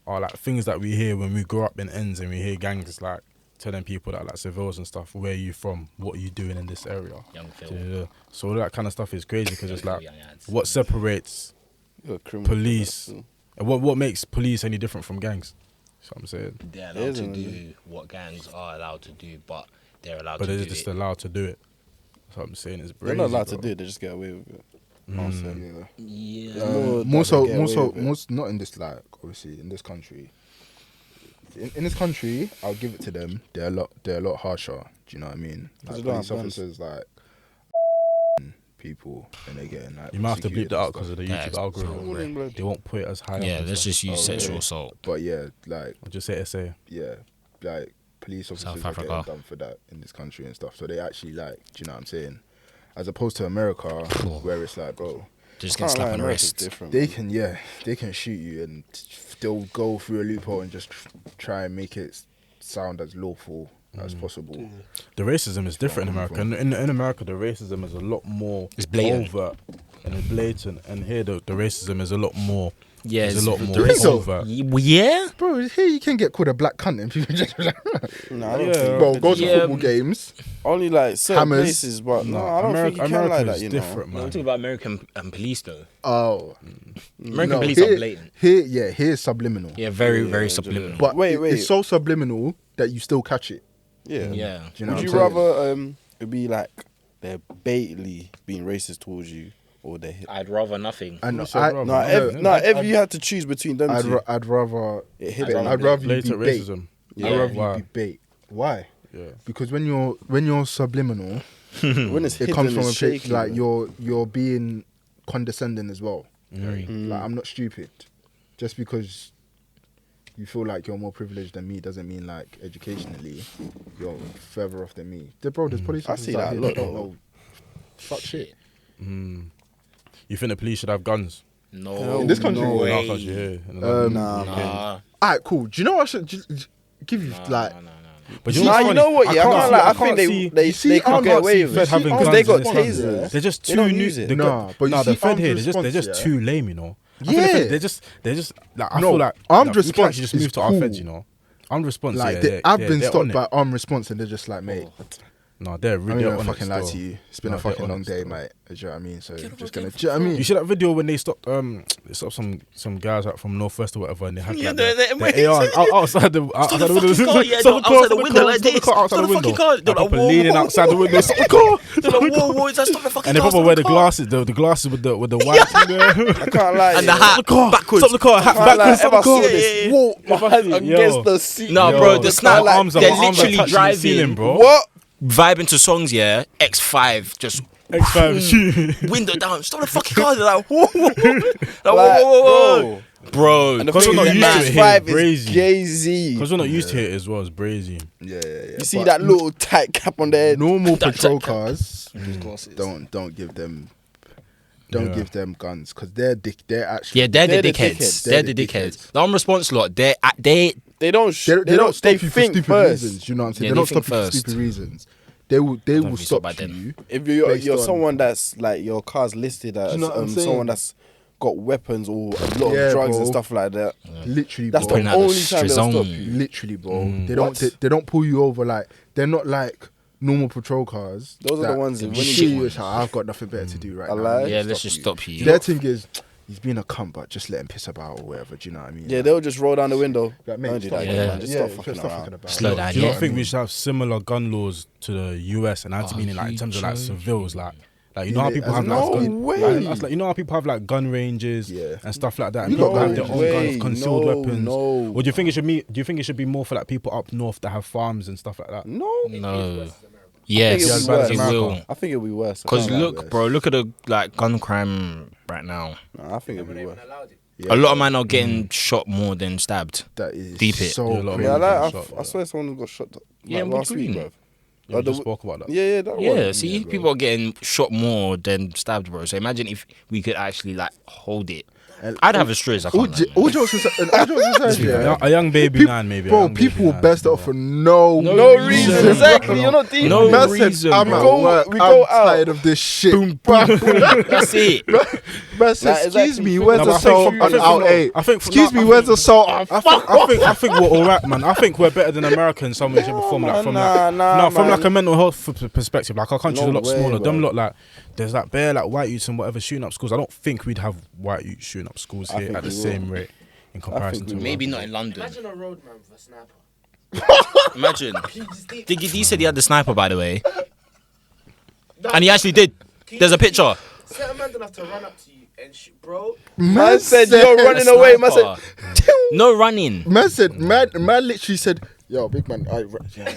are like things that we hear when we grow up in ends and we hear gangs like telling people that like civils and stuff, where are you from? What are you doing in this area? Young Phil. Yeah. So all that kind of stuff is crazy because it's like Young lads. what separates You're a criminal. police Too. and what makes police any different from gangs? That's what I'm saying. They're It allowed to isn't, do what gangs are allowed to do, but they're allowed But to they're do just it. allowed to do it. That's what I'm saying. It's They're crazy, not allowed to bro. do it. They just get away with it. Honestly. Yeah. Yeah. More More that so, they get more away so, with it. most not in this, like, obviously in this country. In this country, I'll give it to them. They're a lot harsher. Do you know what I mean? Because Like they don't police have guns. officers, like people, and they're getting like. You might have to bleep prosecuted that and out because stuff. of the Yeah, YouTube it's algorithm. All in, blood. They won't put it as high. Yeah, up and let's stuff. just use Okay. sexual assault. But yeah, like I'll just say SA. yeah, like police officers South are getting Africa. done for that in this country and stuff. So they actually like, do you know what I'm saying? As opposed to America, where it's like, bro, Just Can't get lie, slapped on the America's wrist. different. they man. can shoot you and still go through a loophole and just try and make it sound as lawful as possible. The racism is different in where America. I'm In America, the racism is a lot more It's blatant. overt and it's blatant. And here, the racism is a lot more. Yeah, it's it's a lot the more racism- overt. Yeah? Bro, here you can get called a black cunt and people just No, I don't Yeah. think bro, you go can to do Yeah. football games. that. Only like certain Hammers. places, but no, I don't America, think you can America like that. is You different, I'm man. talking about American police though. Oh, American police here, are blatant. Here's subliminal. Yeah, very, Yeah, very do subliminal. that. But Wait. it's so subliminal that you still catch it. Yeah. yeah. Do you know Would what you I'm saying? rather It'd be like they're blatantly being racist towards you, or they're I'd rather nothing. And What's your I, brother? no. If you had to choose between them two, I'd rather I'd rather you be Blatant bait. racism. Yeah. I'd rather Why? you be bait. Why? Yeah. Because when you're subliminal, when it's it hidden, comes from a it's place shaky, like bro. you're being condescending as well. Mm. Like I'm not stupid. Just because you feel like you're more privileged than me doesn't mean like educationally you're further off than me. There's probably I see citizens out that a here lot, don't though. know fuck shit. Mm. You think the police should have guns? No. In this country? no In our way. country, yeah. In the- Nah, man. Nah. Alright, cool. Do you know what I should give you like? Nah. But Nah, what's you funny? know what? Yeah, I can't can't see- lie. I can't think see- they you see, they I could can't get away see with Fed it having because guns they in got response. tasers. They're just They too don't new. use it. they got- Nah, but you nah, the see Fed armed here, they're just response, too lame, you know. I think Yeah. they're just like I No, feel like armed we can response actually just is move to our cool. feds, you know. Armed response, Like yeah, I've been they're stopped on it. by armed response and they're just like, mate, No, they're I'm really not on gonna it fucking lie still. to you. It's been No, a fucking they're on long it day, still. mate. Do you know what I mean? So Get just on, gonna. get Do you know what I mean? You see that video when they stopped some guys out from Northwest or whatever, and they had Yeah, like the the AR outside the Stop the fucking car, yeah, no, outside the window like this. outside Stop the the fucking window. car. They're Like, like, proper whoa, leaning whoa, outside the window. Stop the car. They're like, whoa, whoa, stop the fucking And they car. probably stop wear the the car. glasses, the glasses with the white thing there. I can't lie. And the yeah. hat backwards. Stop the car, hat I can't lie. backwards. Stop the If I saw car. this, yeah. whoa, my hands Yo. against the seat. No, Yo, bro, the this snap. my arms are- They're my arms are literally touching the driving, ceiling, bro. What? vibing to songs, yeah. X5, just X5 shoot. window down. Stop the fucking car. They're like, whoa, whoa, whoa. Like, Like, whoa. Bro, And the Because thing we're not is, used to it here, X5 brazy. is Jay-Z. Because we're not used to it as well, it's brazy. Yeah. You see that little tight cap on their head? normal That patrol jacket. cars? Don't give them. Don't Yeah. give them guns because they're actually yeah, they're the They're the dickheads. dickheads. They're the dickheads. The response lot, they They don't. they don't stop They you for think stupid first. reasons. You know what I'm saying? Yeah, they they don't stop think you for first. stupid reasons. They will think so stop by then. you. If you're Based on- someone that's like your car's listed as Do you know what I'm saying? someone that's got weapons or a lot Yeah, of drugs bro. and stuff like that, Literally, that's bro. the Putting out the only time they'll stop strizone. you. Literally, bro. Mm. They don't. What? They don't pull you over like they're not like normal patrol cars. Those are that the ones that you when you see, get- it's like, I've got nothing better to do right I now. lie. Let me Yeah, let's just stop you. Their thing is, he's being a cunt, but just let him piss about or whatever. Do you know what I mean? Yeah, they'll just roll down the window. Like, mate, Don't do stop that, fucking man. around. Just Yeah, stop just fucking stop around. fucking about. Slow down, Do you yeah. not think we should have similar gun laws to the US and actually Are meaning like in you terms of like joking? civils, like you know how Yeah, people as have in like, no gun, way. like you know how people have like gun ranges Yeah. and stuff like that, and You people got have their own way. guns, concealed No, weapons. no. Or do you think it should be? Do you think it should be more for like people up north that have farms and stuff like that? No, No. I Yes, think it'll be worse. it will. I think it'll be worse. I Because can't lie. look, bro, look at the like gun crime right now. Nah, I think it'll be worse. Yeah, A lot of men are getting shot more than stabbed. that is Deep it. so Yeah, a lot of crazy. Yeah, men. like, I swear someone got shot Yeah, like, what last do you week, mean? bro. Yeah, we just spoke about that. Yeah, that Yeah, one. see, bro. people are getting shot more than stabbed, bro. So imagine if we could actually like hold it. And- I'd have a stress. I All can't. j- all jokes aside, yeah. A young baby Peop- nine, maybe. a Bro, young baby people will nine. best it off for no No reason, exactly. You're not deep. No Man reason, said, I'm bro. at We go- work. we I'm go out. tired of this shit. That's it. Man said, Like, excuse exactly. me, where's No, the but I think salt from- I on think out from- 8? I think Excuse no, me, I where's the salt on I think we're alright, man. I think we're better than America in some way, shape, or form. Like, man, from nah, like, nah, no, from man. like a mental health perspective. Like our country's No a lot way, smaller. Them bro. lot like there's like bare like white youths and whatever shooting up schools. I don't think we'd have white youths shooting up schools I here think at the we same rate in comparison we to will. Maybe not in London. Imagine a roadman with a sniper. Imagine. You just need- Diggy said he had the sniper, by the way, and he actually did. There's a picture. Certain man don't have to run up to you and shoot, bro. Man said you're running away. Man said, No running. Man said, man literally said, yo, big man,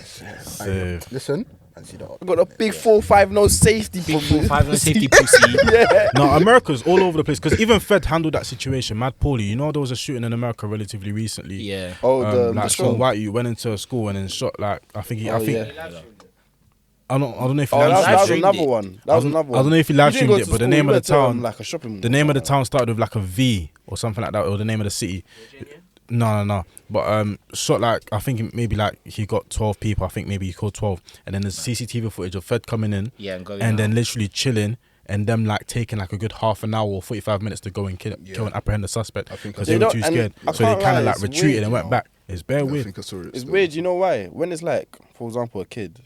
Safe. listen, and see that. I got a big 4.5 no safety. Big for me. 4-5 safety pussy. Yeah. No, America's all over the place because even Fed handled that situation mad poorly. You know, there was a shooting in America relatively recently. Yeah. Oh, Like the some show. white you went into a school and then shot like I think Oh, yeah. I don't know if he Oh, live that was streamed another it. one. That was another one. I don't know if he You live didn't streamed go it, to but the school, name you of the went to, town, like a shopping mall. the name of the town started with like a V or something like that, or the name of the city. No. But shot like I think maybe like he got 12 people. I think maybe he called 12, and then there's CCTV footage of Fed coming in, Yeah, and going and then out. literally chilling. And them like taking like a good half an hour or 45 minutes to go and kill and apprehend the suspect think because I they saw were it. too They don't- scared. and I So they can't kind lie, of like it's retreated weird, and you went know. back. It's bare I weird. think I saw it. It's still. weird, you know why? When it's like, for example, a kid,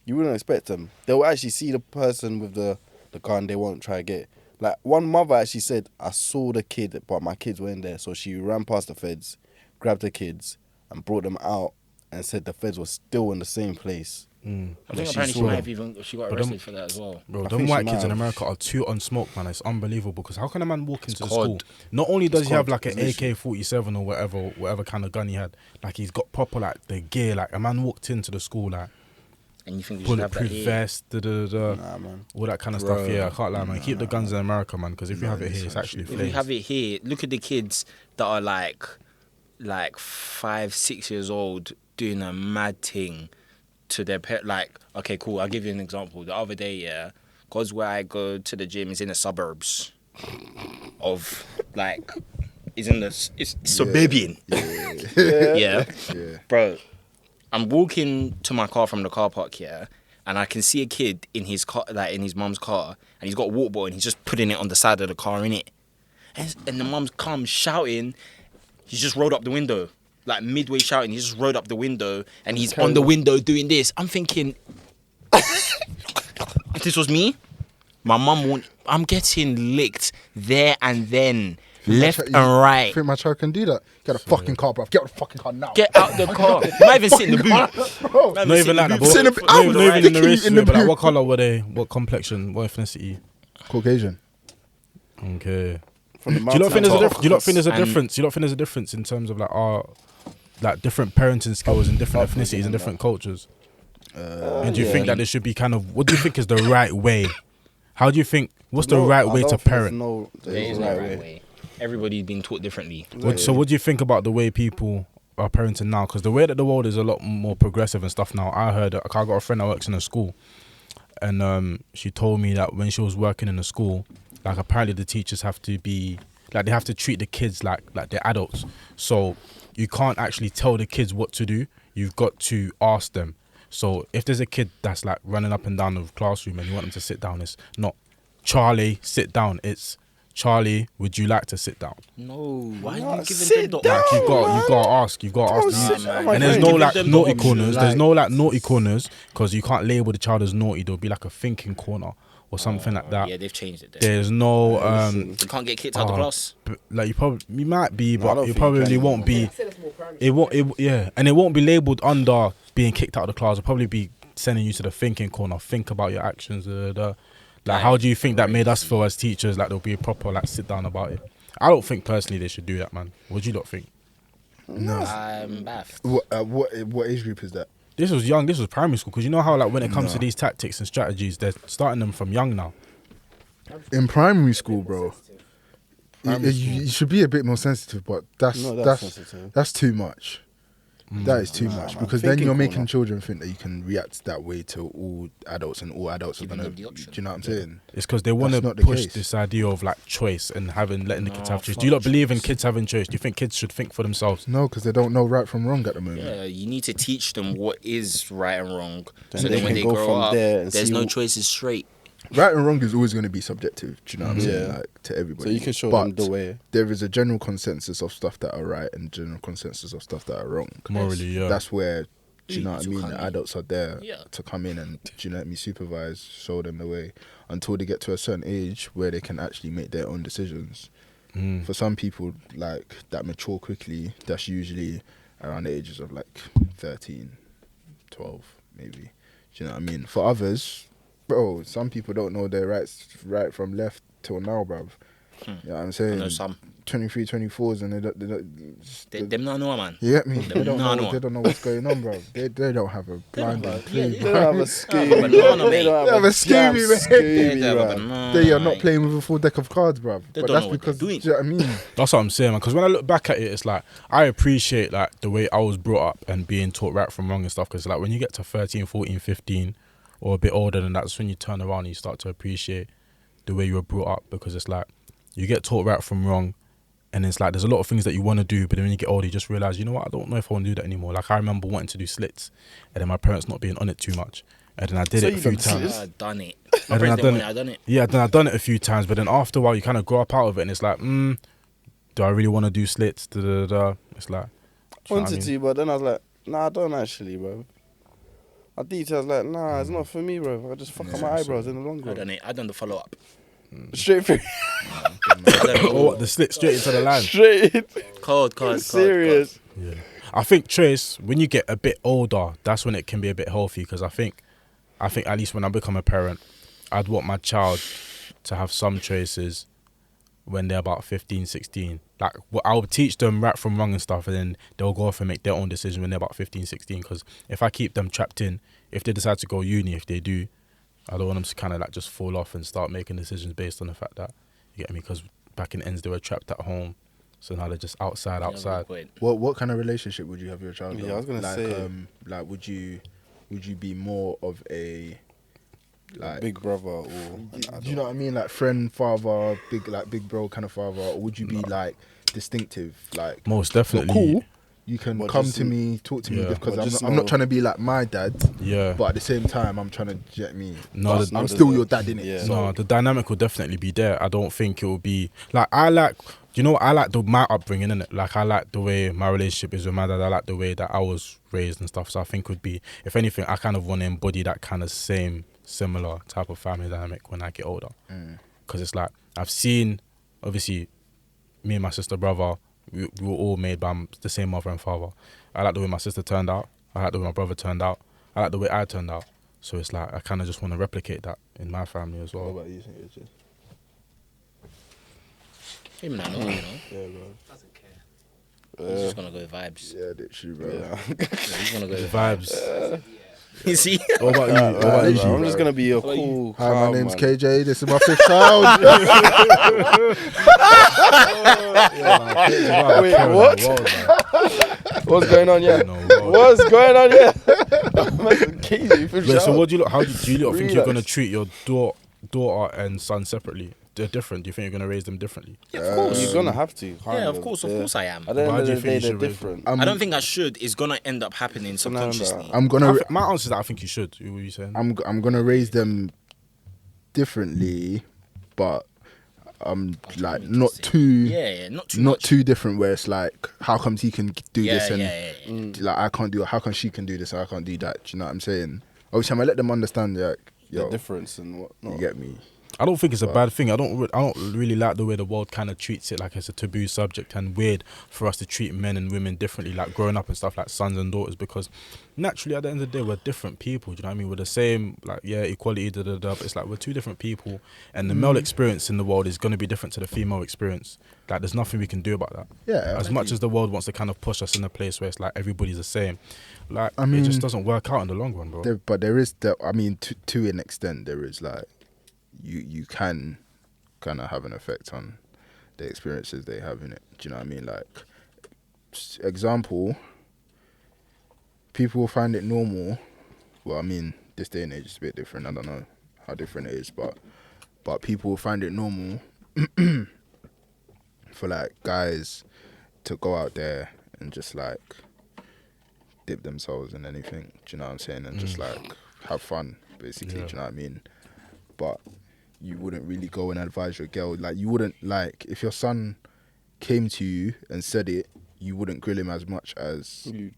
you wouldn't expect them. They'll actually see the person with the gun, they won't try to get it. Like, one mother actually said, I saw the kid, but my kids were in there. So she ran past the feds, grabbed the kids, and brought them out, and said the feds were still in the same place. I think she apparently she saw might them. have even she got But arrested for that as well. Bro, I them think she white might kids in have. America are too unsmoked, man. It's unbelievable. Because how can a man walk into It's school? COD. Not only does he have COD, like an literally. AK-47 or whatever kind of gun he had, like he's got proper like the gear. Like a man walked into the school like And you think you should have that bulletproof here? vest, Nah, man. all that kind of Bro. stuff. Yeah, I can't lie, man. Keep the guns in America, man. Because if you have it here, it's actually If we flames. have it here, look at the kids that are like 5, 6 years old doing a mad thing to their pet. Like, okay, cool. I'll give you an example. The other day, yeah, cause where I go to the gym is in the suburbs of like, it's suburban. Yeah. Yeah. Bro, I'm walking to my car from the car park here, and I can see a kid in his car, like in his mum's car, and he's got a water bottle and he's just putting it on the side of the car, innit? And the mum comes shouting. He's just rolled up the window, like midway shouting. He just rolled up the window and he's on the window doing this. I'm thinking, if this was me, my mum won't. I'm getting licked there and then, left and right. Think my child can do that? Get a fucking car, bro. Get out of the fucking car now. Get out the car. You might even sit in the boot. Bro. Not even like that. boot. Sit in the- But I not was even in the thinking race. in the But like, boot. what color were they? What complexion? What ethnicity? Caucasian. Okay. From the Do you not think there's a Mountain difference? Do you not think there's a And- difference? Do you not think there's a difference in terms of like our like different parenting skills and different ethnicities and different cultures? And do you think that there should be kind of what do you think is the right way? How do you think? What's the right way to parent? There is no right way. Everybody's been taught differently. So what do you think about the way people are parenting now? Because the way that the world is a lot more progressive and stuff now. I heard I got a friend that works in a school, and she told me that when she was working in a school, like apparently the teachers have to be like they have to treat the kids like they're adults. So you can't actually tell the kids what to do. You've got to ask them. So if there's a kid that's like running up and down the classroom and you want them to sit down, it's not Charlie, sit down. It's Charlie, would you like to sit down? No, why No, are you giving sit them down. Like you've got to ask. You've got to ask. sit down, my And there's friend. no Give like them the naughty option. corners. There's no like naughty corners because you can't label the child as naughty. There'll be like a thinking corner or something like that. Yeah, they've changed it there. There's no You can't get kicked out the class. like you might be, I but don't you think you probably can. won't be. I said it's more primary. It won't. And it won't be labeled under being kicked out of the class. It'll probably be sending you to the thinking corner. Think about your actions. Like, how do you think that made us feel as teachers? Like, there'll be a proper like sit down about it. I don't think personally they should do that, man. What do you not think? No. I'm baffed. What age group is that? This was young. This was primary school. Because you know how like when it comes to these tactics and strategies, they're starting them from young now. In primary school, bro. Primary You should be a bit more sensitive, but that's sensitive. too much. That is too much man. because then Thinking you're making corner. children think that you can react that way to all adults, and all adults are Giving gonna. them Do the option. you know what I'm saying? It's because they want to not the push case. this idea of like choice and letting the kids No, have choice. fuck Do you not believe in choice. kids having choice? Do you think kids should think for themselves? No, because they don't know right from wrong at the moment. Yeah, you need to teach them what is right and wrong. Then so they then when can they go grow from up, there and there's see no what- choices straight. Right and wrong is always going to be subjective. Do you know what I'm saying? Yeah. Like to everybody. So you can show but them the way. there is a general consensus of stuff that are right and general consensus of stuff that are wrong. Morally, yeah. That's where, do you know what I So mean? can The you- adults are there Yeah. to come in and, do you know what I mean, supervise, show them the way until they get to a certain age where they can actually make their own decisions. Mm. For some people, like, that mature quickly, that's usually around the ages of, like, 13, 12, maybe. Do you know what I mean? For others, bro, some people don't know their right from left till now, bruv. You know what I'm I saying? know some. 23, 24s and they don't Them not know, man. you get me? Them They don't nah, know. no. They don't know what's going on, bro. They don't have a blinding clue. They don't have a scheme. Banana, They mate. don't They have a scheme, damn mate. scheme, They have a bruv. banana, They are not mate. playing with a full deck of cards, bruv. They But don't that's know what because, they're doing. do you know what I mean? That's what I'm saying, man. Because when I look back at it, it's like I appreciate like the way I was brought up and being taught right from wrong and stuff. Because like when you get to 13, 14, 15, or a bit older than that, that's when you turn around and you start to appreciate the way you were brought up. Because it's like you get taught right from wrong, and it's like there's a lot of things that you want to do, but then when you get older, you just realize, you know what, I don't know if I want to do that anymore. Like I remember wanting to do slits, and then my parents not being on it too much, and then I did So it a you few done times. slits? I've done it. And My then friends I didn't done want it. it. I done it. Yeah, then I've done it a few times, but then after a while, you kind of grow up out of it, and it's like, do I really want to do slits? Da, da, da, da. It's like, do you know what I Wanted mean? to, but then I was like, nah, I don't actually, bro. I details like, nah, it's not for me, bro. I just fuck up my eyebrows in the long I run. done it. I done the follow up. Straight through, Oh, what, the slit straight into the line. straight in. Cold. Serious. Yeah. I think Trace, when you get a bit older, that's when it can be a bit healthy. Because I think at least when I become a parent, I'd want my child to have some traces when they're about 15, 16. Like, I would teach them right from wrong and stuff, and then they'll go off and make their own decision when they're about 15, 16. Because if I keep them trapped in, if they decide to go uni, if they do, I don't want them to kind of like just fall off and start making decisions based on the fact that, you get me? Because back in ends, they were trapped at home. So now they're just outside. What kind of relationship would you have with your child? Yeah, though? I was gonna like, say, like, would you be more of a like big brother or do you know what I mean? Like friend, father, big bro kind of father, or would you be like distinctive? Like most you're definitely. cool. You can But come just- to me, talk to me Yeah. because But just I'm not know- trying to be like my dad, Yeah. but at the same time I'm trying to get me. No, But the- I'm still your dad, innit? Yeah. So No, the dynamic will definitely be there. I don't think it will be like I like. You know, I like my upbringing, innit? Like I like the way my relationship is with my dad. I like the way that I was raised and stuff. So I think would be, if anything, I kind of want to embody that kind of similar type of family dynamic when I get older. Because it's like I've seen, obviously, me and my sister, brother, we were all made by the same mother and father. I like the way my sister turned out. I like the way my brother turned out. I like the way I turned out. So it's like I kind of just want to replicate that in my family as well. what about you? St. Even I know, you know. Yeah, bro. Doesn't care. He's just gonna go with vibes. Yeah, literally, bro. Yeah. He's gonna go with Vibes. You see? What about you? What about Right, you? bro, I'm just gonna be a cool. Hi, my calm name's man. KJ. This is my fifth child. Wait, what? What's going on here? No, What's going on here? Crazy. Wait, so what do you look? How do you lot think you're Relax. gonna treat your daughter and son separately? They're different. Do you think you're gonna raise them differently? Yeah, of course. You're gonna have to. Yeah, of course I am. At the Why end do of you the think day, you they're should raise them? different. I don't think I should. It's gonna end up happening subconsciously. I'm gonna My answer is that I think you should. What were you saying? I'm gonna raise them differently, but like me to not see. too Yeah, not too not much. too different. Where it's like, how comes he can do Yeah, this and yeah. like I can't do it? How come she can do this and I can't do that? Do you know what I'm saying? Obviously, I'm gonna let them understand like, The yo, difference and what. you get me? I don't think it's a bad thing. I don't really like the way the world kind of treats it like it's a taboo subject and weird for us to treat men and women differently, like growing up and stuff, like sons and daughters, because naturally at the end of the day we're different people. Do you know what I mean? We're the same, like equality, but it's like we're two different people, and the male experience in the world is going to be different to the female experience. Like there's nothing we can do about that. Yeah, As much as the world wants to kind of push us in a place where it's like everybody's the same, like I it mean, just doesn't work out in the long run, bro. but there is I mean, to an extent, there is like you can kind of have an effect on the experiences they have in it. Do you know what I mean? Like, example, people will find it normal. Well, I mean, this day and age is a bit different. I don't know how different it is, but people will find it normal for like guys to go out there and just like dip themselves in anything. Do you know what I'm saying? And just like have fun, basically. Yeah. Do you know what I mean? But you wouldn't really go and advise your girl. Like, you wouldn't, like, if your son came to you and said it, you wouldn't grill him as much as You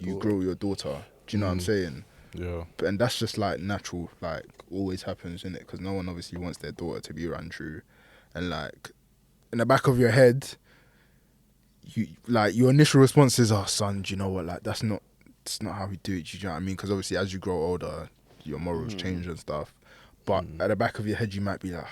you grill your daughter. Do you know what I'm saying? Yeah. And that's just like natural, like always happens, innit? Because no one obviously wants their daughter to be run through. And like, in the back of your head, you like your initial response is, "Oh, son, do you know what? Like, that's not how we do it." Do you know what I mean? Because obviously, as you grow older, your morals change and stuff. But at the back of your head, you might be like,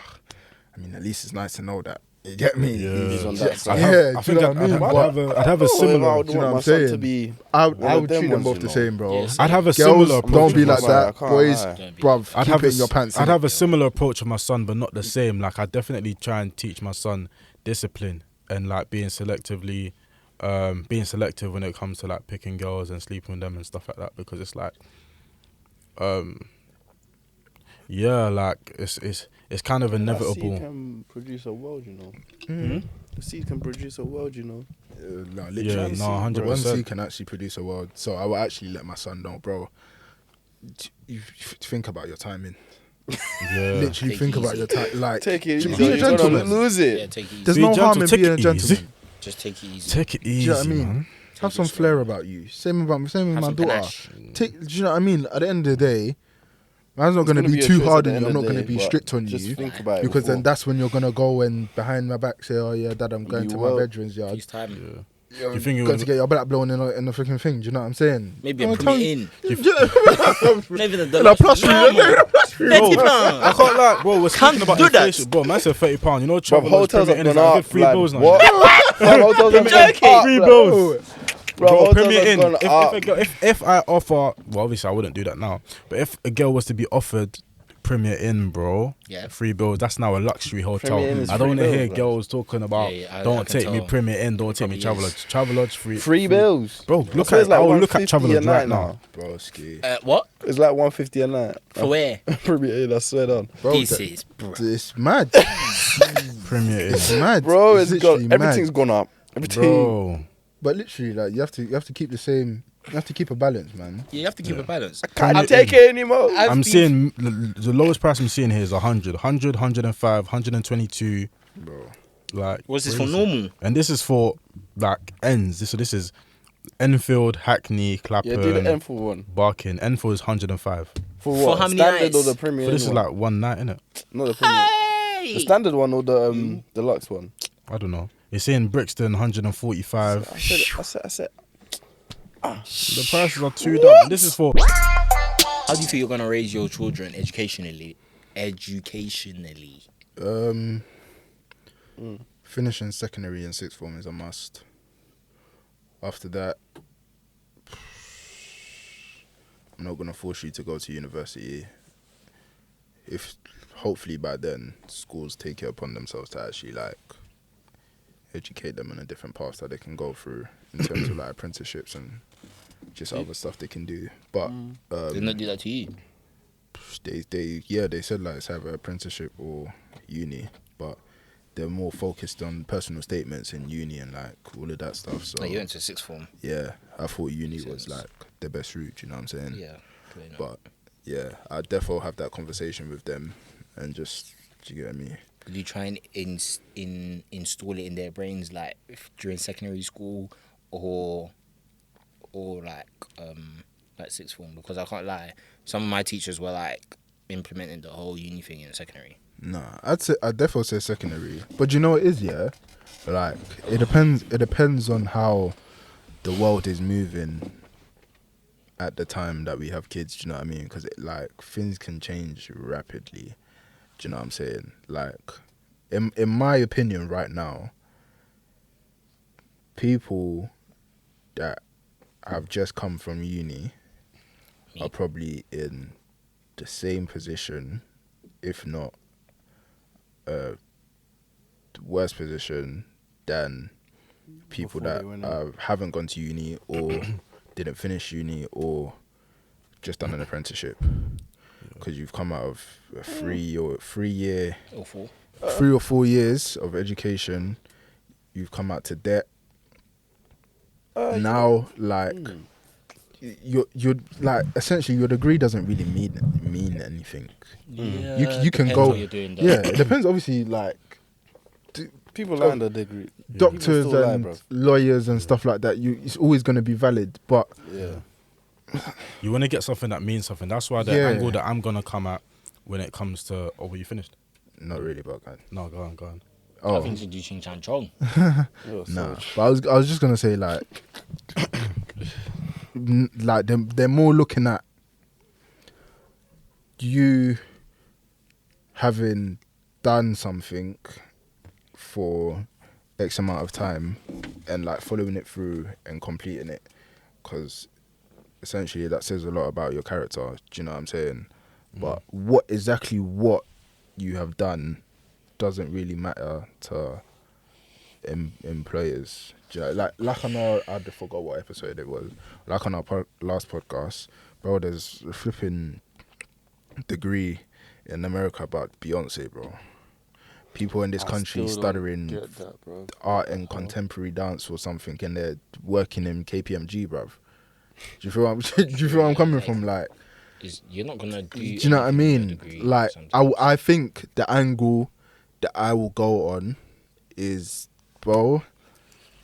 I mean, at least it's nice to know that. You get me? Yeah. He's on that side. Yeah, I think I'd have a I similar. would Do you know want what my I'm son saying? to be. I one would of them treat them ones, both you the know. same, bro. Yes. I'd have a Girls, similar approach. don't be with my like son. that. I can't Boys, lie. bruv, I'd keep have it in your pants. I'd innit? have a similar approach with my son, but not the same. Like I definitely try and teach my son discipline and like being selective when it comes to like picking girls and sleeping with them and stuff like that. Because it's like, yeah, like it's kind of That seed inevitable. can produce a world, you know. Hmm? The seed can produce a world, you know. No, Yeah, literally. no, One 100%. seed can actually produce a world. So I will actually let my son know, bro. You think about your timing. Yeah. Literally Take think it about easy. your time. Like, Take it to easy. be a You're gonna gentleman. lose Yeah, it. take it easy. There's Be no gentle, harm in take being a it gentleman. easy. Just take it easy. Take it Do you easy, know what I mean? man. Have some it slow. flair about you. Same with Have my some daughter. panache. Do you know what I mean? At the end of the day, man's not It's going to gonna be be a too choice hard at on the you. I'm end not of going the to be day, but strict on just you. think about it Because then before. that's when you're going to go and behind my back say, "Oh yeah, dad, I'm going You to will. my bedroom's yard." Peace time. You think it got would- to get your black blown in the freaking thing? Do you know what I'm saying? Maybe I'm a telling Premier you- Inn. Yeah. Maybe the In a deluxe. plus room. Normal. £30. I can't lie, bro. We're Can't speaking about do that. inflation, bro. Man said £30. You know, Bro, travel hotels have is gone like a up. good £3 like, bills now. what? Bro, hotels have gone joking. up. Three like, bills. Bro, Bro, hotels Premier have Inn. gone up. If I offer, well, obviously I wouldn't do that now. But if a girl was to be offered Premier Inn, bro, Yeah. $3 bills. That's now a luxury hotel. Premier Inn is I don't want to $3 hear bills, girls talking about Yeah, I don't can take me tell. Premier Inn, don't take me Probably Travelodge. is. Travelodge free. Three bills. Bro, look So it's at like I'll look at 150 a Travelodge night right now. Bro, ski. What? It's like 150 a night. For where? Premier Inn, I swear down. Bro, This is, bro. it's mad. Premier Inn. It's mad. Bro, it's literally gone. mad. Everything's gone up. Everything. Bro. But literally, like you have to keep the same. You have to keep a balance, man. Yeah, you have to keep a balance. Can't take it anymore. I'm seeing the lowest price I'm seeing here is 100, 105, 122. Bro. Like, What's this for crazy. normal? And this is for like ends. So this is Enfield, Hackney, Clapham, Yeah, do the M for one. Barking. Enfield is 105. For For what? how many Standard nights? or the Premier So this is Inn like one? one night, innit? Not the Premier. Hey! The standard one or the deluxe one? I don't know. It's saying Brixton 145. I said. The prices are too dumb. This is for How do you feel you're gonna raise your children educationally? Finishing secondary and sixth form is a must. After that, I'm not gonna force you to go to university. If hopefully by then schools take it upon themselves to actually like educate them on a different path that they can go through in terms of like apprenticeships and just other stuff they can do. But Did not do that to you. they said like it's either apprenticeship or uni, but they're more focused on personal statements in uni and like all of that stuff. So Like you went to sixth form. yeah, I thought uni Makes was sense. like the best route. You know what I'm saying? Yeah. clearly not. But yeah, I definitely have that conversation with them and just, do you get me? Did you try and install it in their brains like during secondary school or like sixth form? Because I can't lie, some of my teachers were like implementing the whole uni thing in secondary. Nah, I'd definitely say secondary. But you know what it is, yeah? Like it depends on how the world is moving at the time that we have kids, do you know what I mean? Because like things can change rapidly. Do you know what I'm saying? Like in my opinion right now, people that have just come from uni are probably in the same position, if not worse position than people Before that they went in. haven't gone to uni or didn't finish uni or just done an apprenticeship. Because you've come out of a 3 or 4 years of education, you've come out to debt. Now, like, you're like essentially your degree doesn't really mean anything. Yeah, You can depends go. what you're doing, though. Yeah, it depends. Obviously, like People land a degree. doctors People still lie, and bruv. lawyers and stuff like that. It's always going to be valid, but Yeah. you want to get something that means something. That's why the Yeah. angle that I'm gonna come at when it comes to were you finished? not really. But God. No, go on. I Oh think you do Ching Chan Chong. You're nah. so- But I was just gonna say like, like they're more looking at you having done something for X amount of time and like following it through and completing it, because essentially that says a lot about your character. Do you know what I'm saying? But what you have done doesn't really matter to employers. Do you know, like I know I forgot what episode it was. Like on our last podcast, bro, there's a flipping degree in America about Beyonce, bro. People in this I country still don't studying get that, bro. art and contemporary dance or something, and they're working in KPMG, bruv. Do you feel where I'm coming from? Like, You're not gonna do. do you know what I anything with a mean? degree Like, sometimes. I think the angle that I will go on is, bro,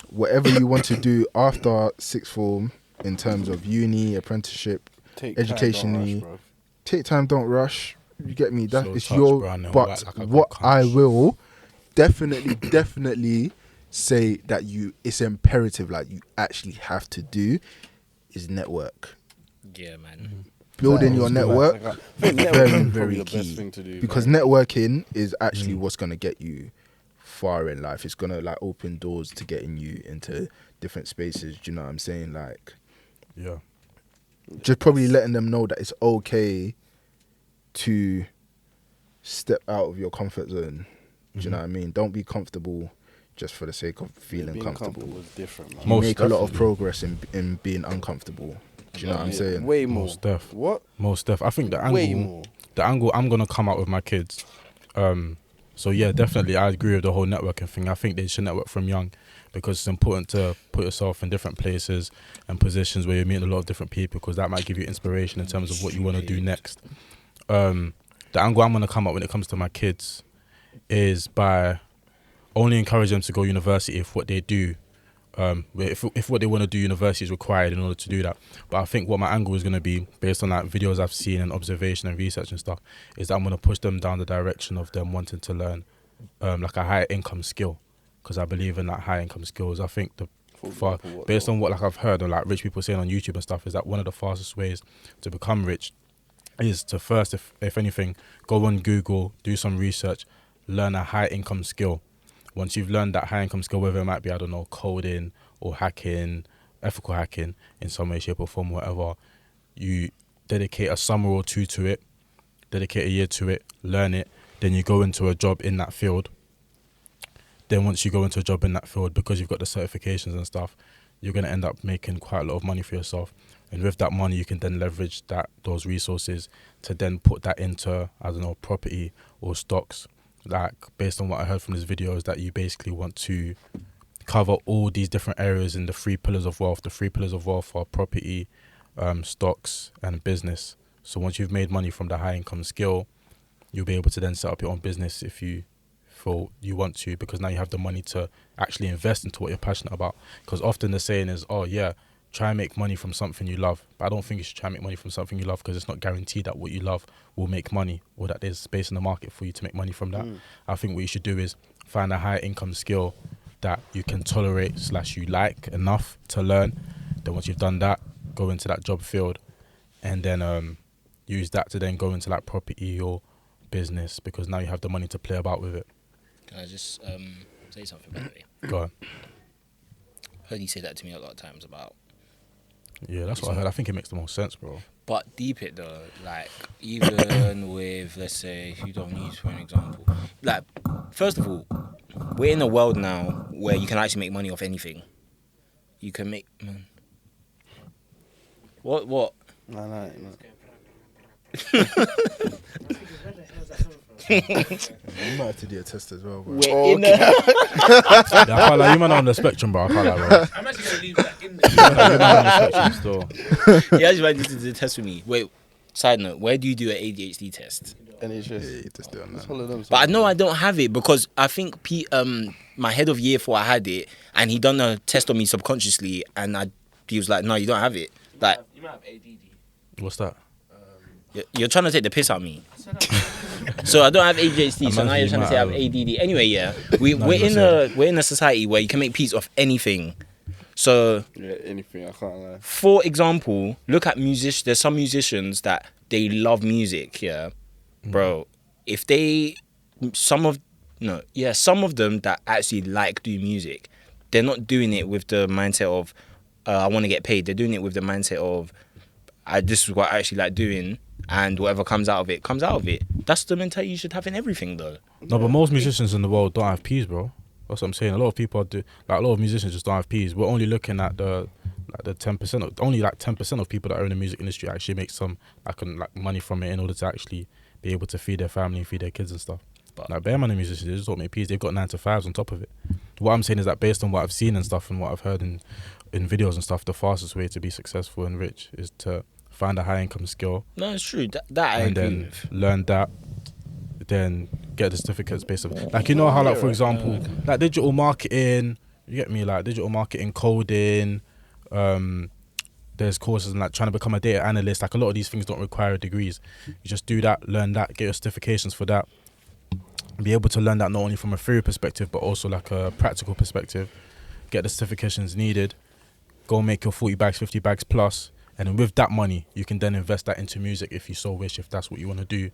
whatever you want to do after sixth form in terms of uni, apprenticeship, Take time, don't educationally, rush, bro. take time, don't rush. You get me? That Slow it's touch, your. bro, and then But whack like a what good I punch. will definitely say that it's imperative, like you actually have to do, is network. Yeah, man. Building your network, Like, I think very, networking is probably very the best key. thing to do. Because networking is actually what's gonna get you far in life. It's gonna like open doors to getting you into different spaces. Do you know what I'm saying? Like, Yeah. just probably letting them know that it's okay to step out of your comfort zone. Do you know what I mean? Don't be comfortable just for the sake of feeling being comfortable. is different, man. You Most make a lot of definitely. progress in being uncomfortable. Do you know what I'm saying? Way more. Most def. What? Most def. I think Way more. the angle I'm gonna come out with my kids. So yeah, definitely, I agree with the whole networking thing. I think they should network from young, because it's important to put yourself in different places and positions where you're meeting a lot of different people, because that might give you inspiration in terms of what you want to do next. The angle I'm gonna come up when it comes to my kids is by only encourage them to go university if what they do. If what they want to do university is required in order to do that. But I think what my angle is going to be, based on like videos I've seen and observation and research and stuff, is that I'm going to push them down the direction of them wanting to learn like a higher income skill, because I believe in that high income skills. I think based on what like I've heard of like rich people saying on YouTube and stuff, is that one of the fastest ways to become rich is to first, if anything, go on Google, do some research, learn a high income skill. Once you've learned that high income skill, whether it might be, I don't know, coding or hacking, ethical hacking in some way, shape or form, whatever, you dedicate a summer or two to it, dedicate a year to it, learn it, then you go into a job in that field. Then once you go into a job in that field, because you've got the certifications and stuff, you're going to end up making quite a lot of money for yourself. And with that money, you can then leverage those resources to then put that into, I don't know, property or stocks. Like, based on what I heard from this video, is that you basically want to cover all these different areas in the 3 pillars of wealth. The 3 pillars of wealth are property, stocks, and business. So once you've made money from the high income skill, you'll be able to then set up your own business if you feel you want to, because now you have the money to actually invest into what you're passionate about. Because often the saying is, oh yeah, try and make money from something you love. But I don't think you should try and make money from something you love, because it's not guaranteed that what you love will make money, or that there's space in the market for you to make money from that. I think what you should do is find a high income skill that you can tolerate / you like enough to learn. Then once you've done that, go into that job field, and then use that to then go into like property or business, because now you have the money to play about with it. Can I just say something about it? Go on. Heard you say that to me a lot of times about. Yeah, that's what I heard. I think it makes the most sense, bro. But deep it though, like even with, let's say, if you don't need for an example, like first of all, we're in a world now where you can actually make money off anything. You can make man. What? No. You might have to do a test as well, bro. We're in a Yeah, I can't lie, you man are on the spectrum, bro. I can't lie, bro. I'm actually gonna leave that in there. You man are on the spectrum still. He actually went to the test with me. Wait, side note, where do you do an ADHD test? NHS. Yeah, you just do it on It's that. one of them. But I know I don't have it, because I think my head of year 4, I had it, and he done a test on me subconsciously, and he was like, no, you don't have it. Like, You might have ADD. What's that? you're trying to take the piss out of me. So I don't have ADHD, so now you're trying to say I have ADD. Anyway, yeah, we're in a society where you can make peace off anything. So Yeah, anything. I can't lie. for example, look at musicians. There's some musicians that they love music, yeah, bro. If some of them that actually like do music, they're not doing it with the mindset of I want to get paid. They're doing it with the mindset of this is what I actually like doing, and whatever comes out of it comes out of it. That's the mentality you should have in everything, though. No, but most musicians in the world don't have P's, bro. That's what I'm saying. A lot of people do. Like, a lot of musicians just don't have P's. We're only looking at the 10%. Only like 10% of people that are in the music industry actually make some money from it in order to actually be able to feed their family and feed their kids and stuff. But like bare money musicians, they just don't make P's. They've got 9 to 5s on top of it. What I'm saying is that based on what I've seen and stuff and what I've heard in videos and stuff, the fastest way to be successful and rich is to find a high income skill. No, it's true. That I and agree then with. learn that, then get the certificates based on, like, you know how, like, for example, like digital marketing, you get me, like digital marketing, coding, there's courses in like trying to become a data analyst. Like, a lot of these things don't require degrees. You just do that, learn that, get your certifications for that, be able to learn that not only from a theory perspective but also like a practical perspective, get the certifications needed, go make your 40 bags, 50 bags plus, and then with that money you can then invest that into music if you so wish, if that's what you want to do.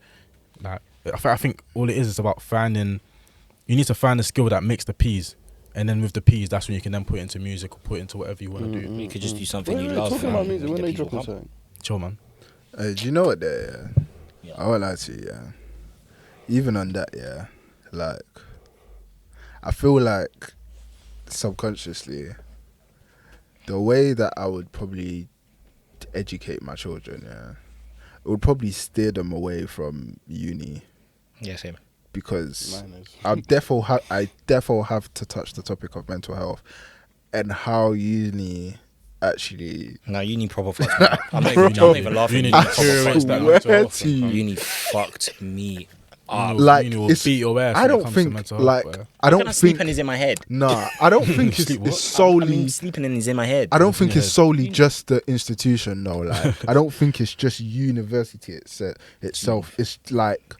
Like I think all it is about finding, you need to find a skill that makes the P's, and then with the P's that's when you can then put it into music or put it into whatever you want to do. You could just do something Wait, you wait, love. talking about and music, when get they people dropping up. something? Chill, man. Do you know what there? Yeah. I won't lie to you, yeah. Even on that, yeah, like, I feel like subconsciously, the way that I would probably educate my children, yeah, it would probably steer them away from uni, Yeah, same. because Mine is. I therefore have to touch the topic of mental health and how uni actually. No, uni proper fucked me up. I'm not even laughing. Uni Uni proper deteriorates fucked that me up. mental health. to you. Uni fucked me up. Like, Uni will it's- beat your ass I when it don't comes to think mental health, like bro. I don't Can I sleep think and is in my head? nah. I don't think Sleep what? it's solely. I mean, sleeping and is in my head. I don't think Yeah. it's solely just the institution, though. Like, I don't think it's just university itself. It's like,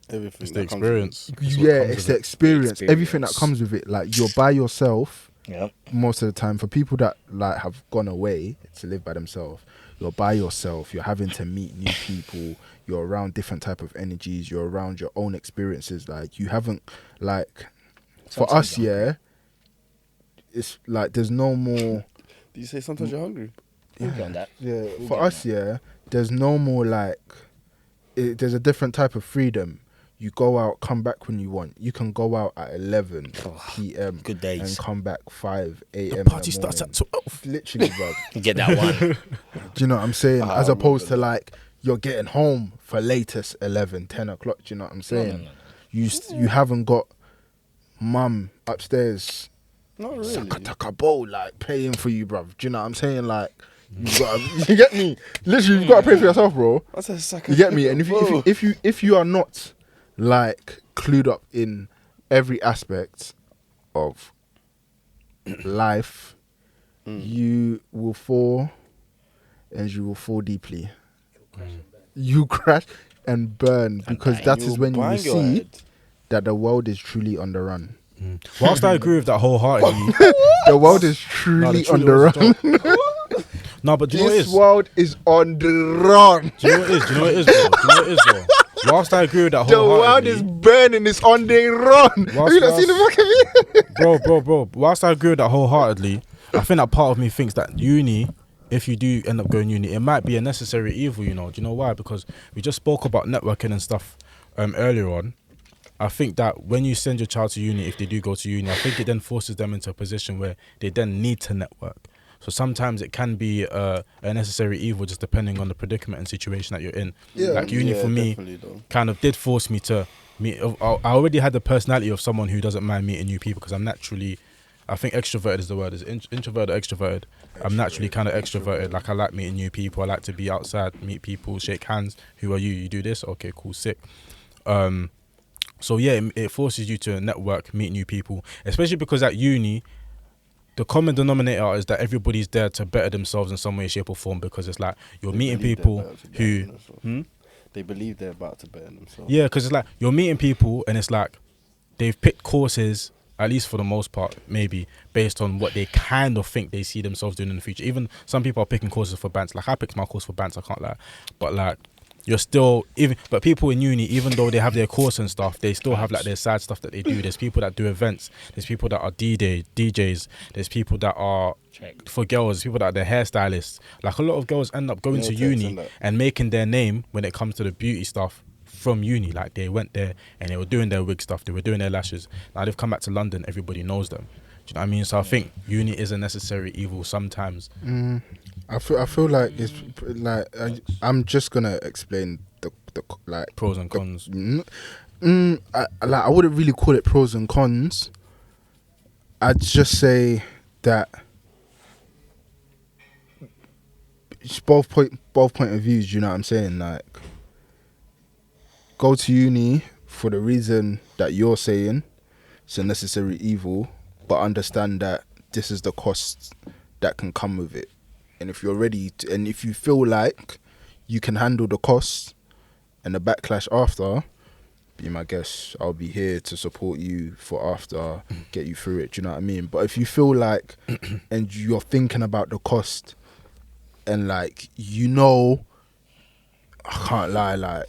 Everything. It's the that comes with it. experience. It's what yeah, comes it's with the it. experience, everything that Experience. comes with it. Like, you're by yourself Yeah. most of the time. For people that like have gone away to live by themselves, you're by yourself. You're having to meet new people. You're around different type of energies. You're around your own experiences. Like, you haven't, like, for Sometimes us, you're yeah, it's like there's no more. Do you say sometimes you're hungry? We'll get on that. Yeah, We'll for get us, yeah, there's no more like, there's a different type of freedom. You go out, come back when you want. You can go out at 11 p.m. Good days. and come back 5 a.m. The party starts at 12. Literally, bro. You get that one. Do you know what I'm saying? I As opposed to remember like, you're getting home for latest 11, 10 o'clock. Do you know what I'm saying? no. You haven't got mum upstairs Not really. Sakataka bowl, like paying for you, bruv. Do you know what I'm saying? Like, you get me? Literally, you've got to pay for yourself, bro. That's a sucker. You get me? And if you are not like clued up in every aspect of life, you will fall, and you will fall deeply. You crash and burn, because die. that is when you will Bang your see head. that the world is truly on the run. Whilst I agree with that wholeheartedly, The world is no, truly the on truth the was run. a joke. No, but do you know what it This is? world is on the run. Do you know what it is? Do you know what it is, bro? Do you know what it is, bro? Whilst I agree with that The world wholeheartedly, is burning. It's on the run. Have Whilst- you not seen the fuck of me? bro. Whilst I agree with that wholeheartedly, I think that part of me thinks that uni, if you do end up going uni, it might be a necessary evil. You know? Do you know why? Because we just spoke about networking and stuff earlier on. I think that when you send your child to uni, if they do go to uni, I think it then forces them into a position where they then need to network. So sometimes it can be a necessary evil, just depending on the predicament and situation that you're in. Yeah. Like uni Yeah, for me definitely, though. kind of did force me to meet. I already had the personality of someone who doesn't mind meeting new people, because I'm naturally, I think extroverted is the word. Is it introverted or extroverted? I'm naturally kind of extroverted. Like, I like meeting new people. I like to be outside, meet people, shake hands. Who are you? You do this? Okay, cool, sick. So yeah, it forces you to network, meet new people, especially because at uni, the common denominator is that everybody's there to better themselves in some way, shape or form, because it's like you're They meeting believe they're people better to better who, themselves. They believe they're about to better themselves. yeah, because it's like you're meeting people and it's like they've picked courses, at least for the most part, maybe based on what they kind of think they see themselves doing in the future. Even some people are picking courses for bands. Like, I picked my course for bands, I can't lie, but like, you're still but people in uni, even though they have their course and stuff, they still have like their side stuff that they do. There's people that do events, there's people that are DJs, there's people that are for girls, people that are their hairstylists. Like, a lot of girls end up going Nail to techs uni and that. and making their name when it comes to the beauty stuff from uni. Like, they went there and they were doing their wig stuff, they were doing their lashes. Now they've come back to London, everybody knows them. Do you know what I mean? So I think uni is a necessary evil sometimes. I feel like it's like I'm just gonna explain the like Pros and cons. I wouldn't really call it pros and cons. I'd just say that it's both point of views. You know what I'm saying? Like, go to uni for the reason that you're saying it's a necessary evil, but understand that this is the cost that can come with it. And if you're ready to, and if you feel like you can handle the costs and the backlash after, be my guest. I'll be here to support you for after, get you through it. Do you know what I mean? But if you feel like, and you're thinking about the cost, and like I can't lie, like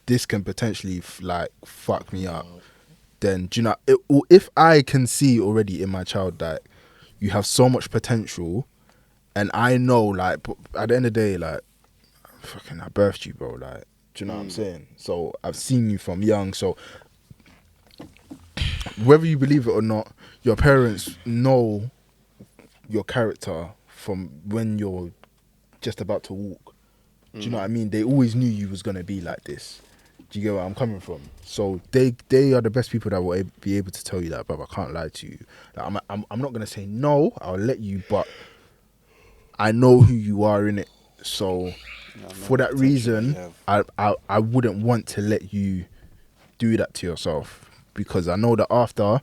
this can potentially like fuck me up. Then do you know if I can see already in my child that you have so much potential, and I know like at the end of the day, like fucking I birthed you, bro. Like, do you know what I'm saying? So I've seen you from young. So whether you believe it or not, your parents know your character from when you're just about to walk. Do you know what I mean? They always knew you was gonna be like this. Do you get where I'm coming from? So they are the best people that will be able to tell you that, but I can't lie to you. Like, I'm not gonna say no. I'll let you, but I know who you are in it. So for that reason, I wouldn't want to let you do that to yourself, because I know that after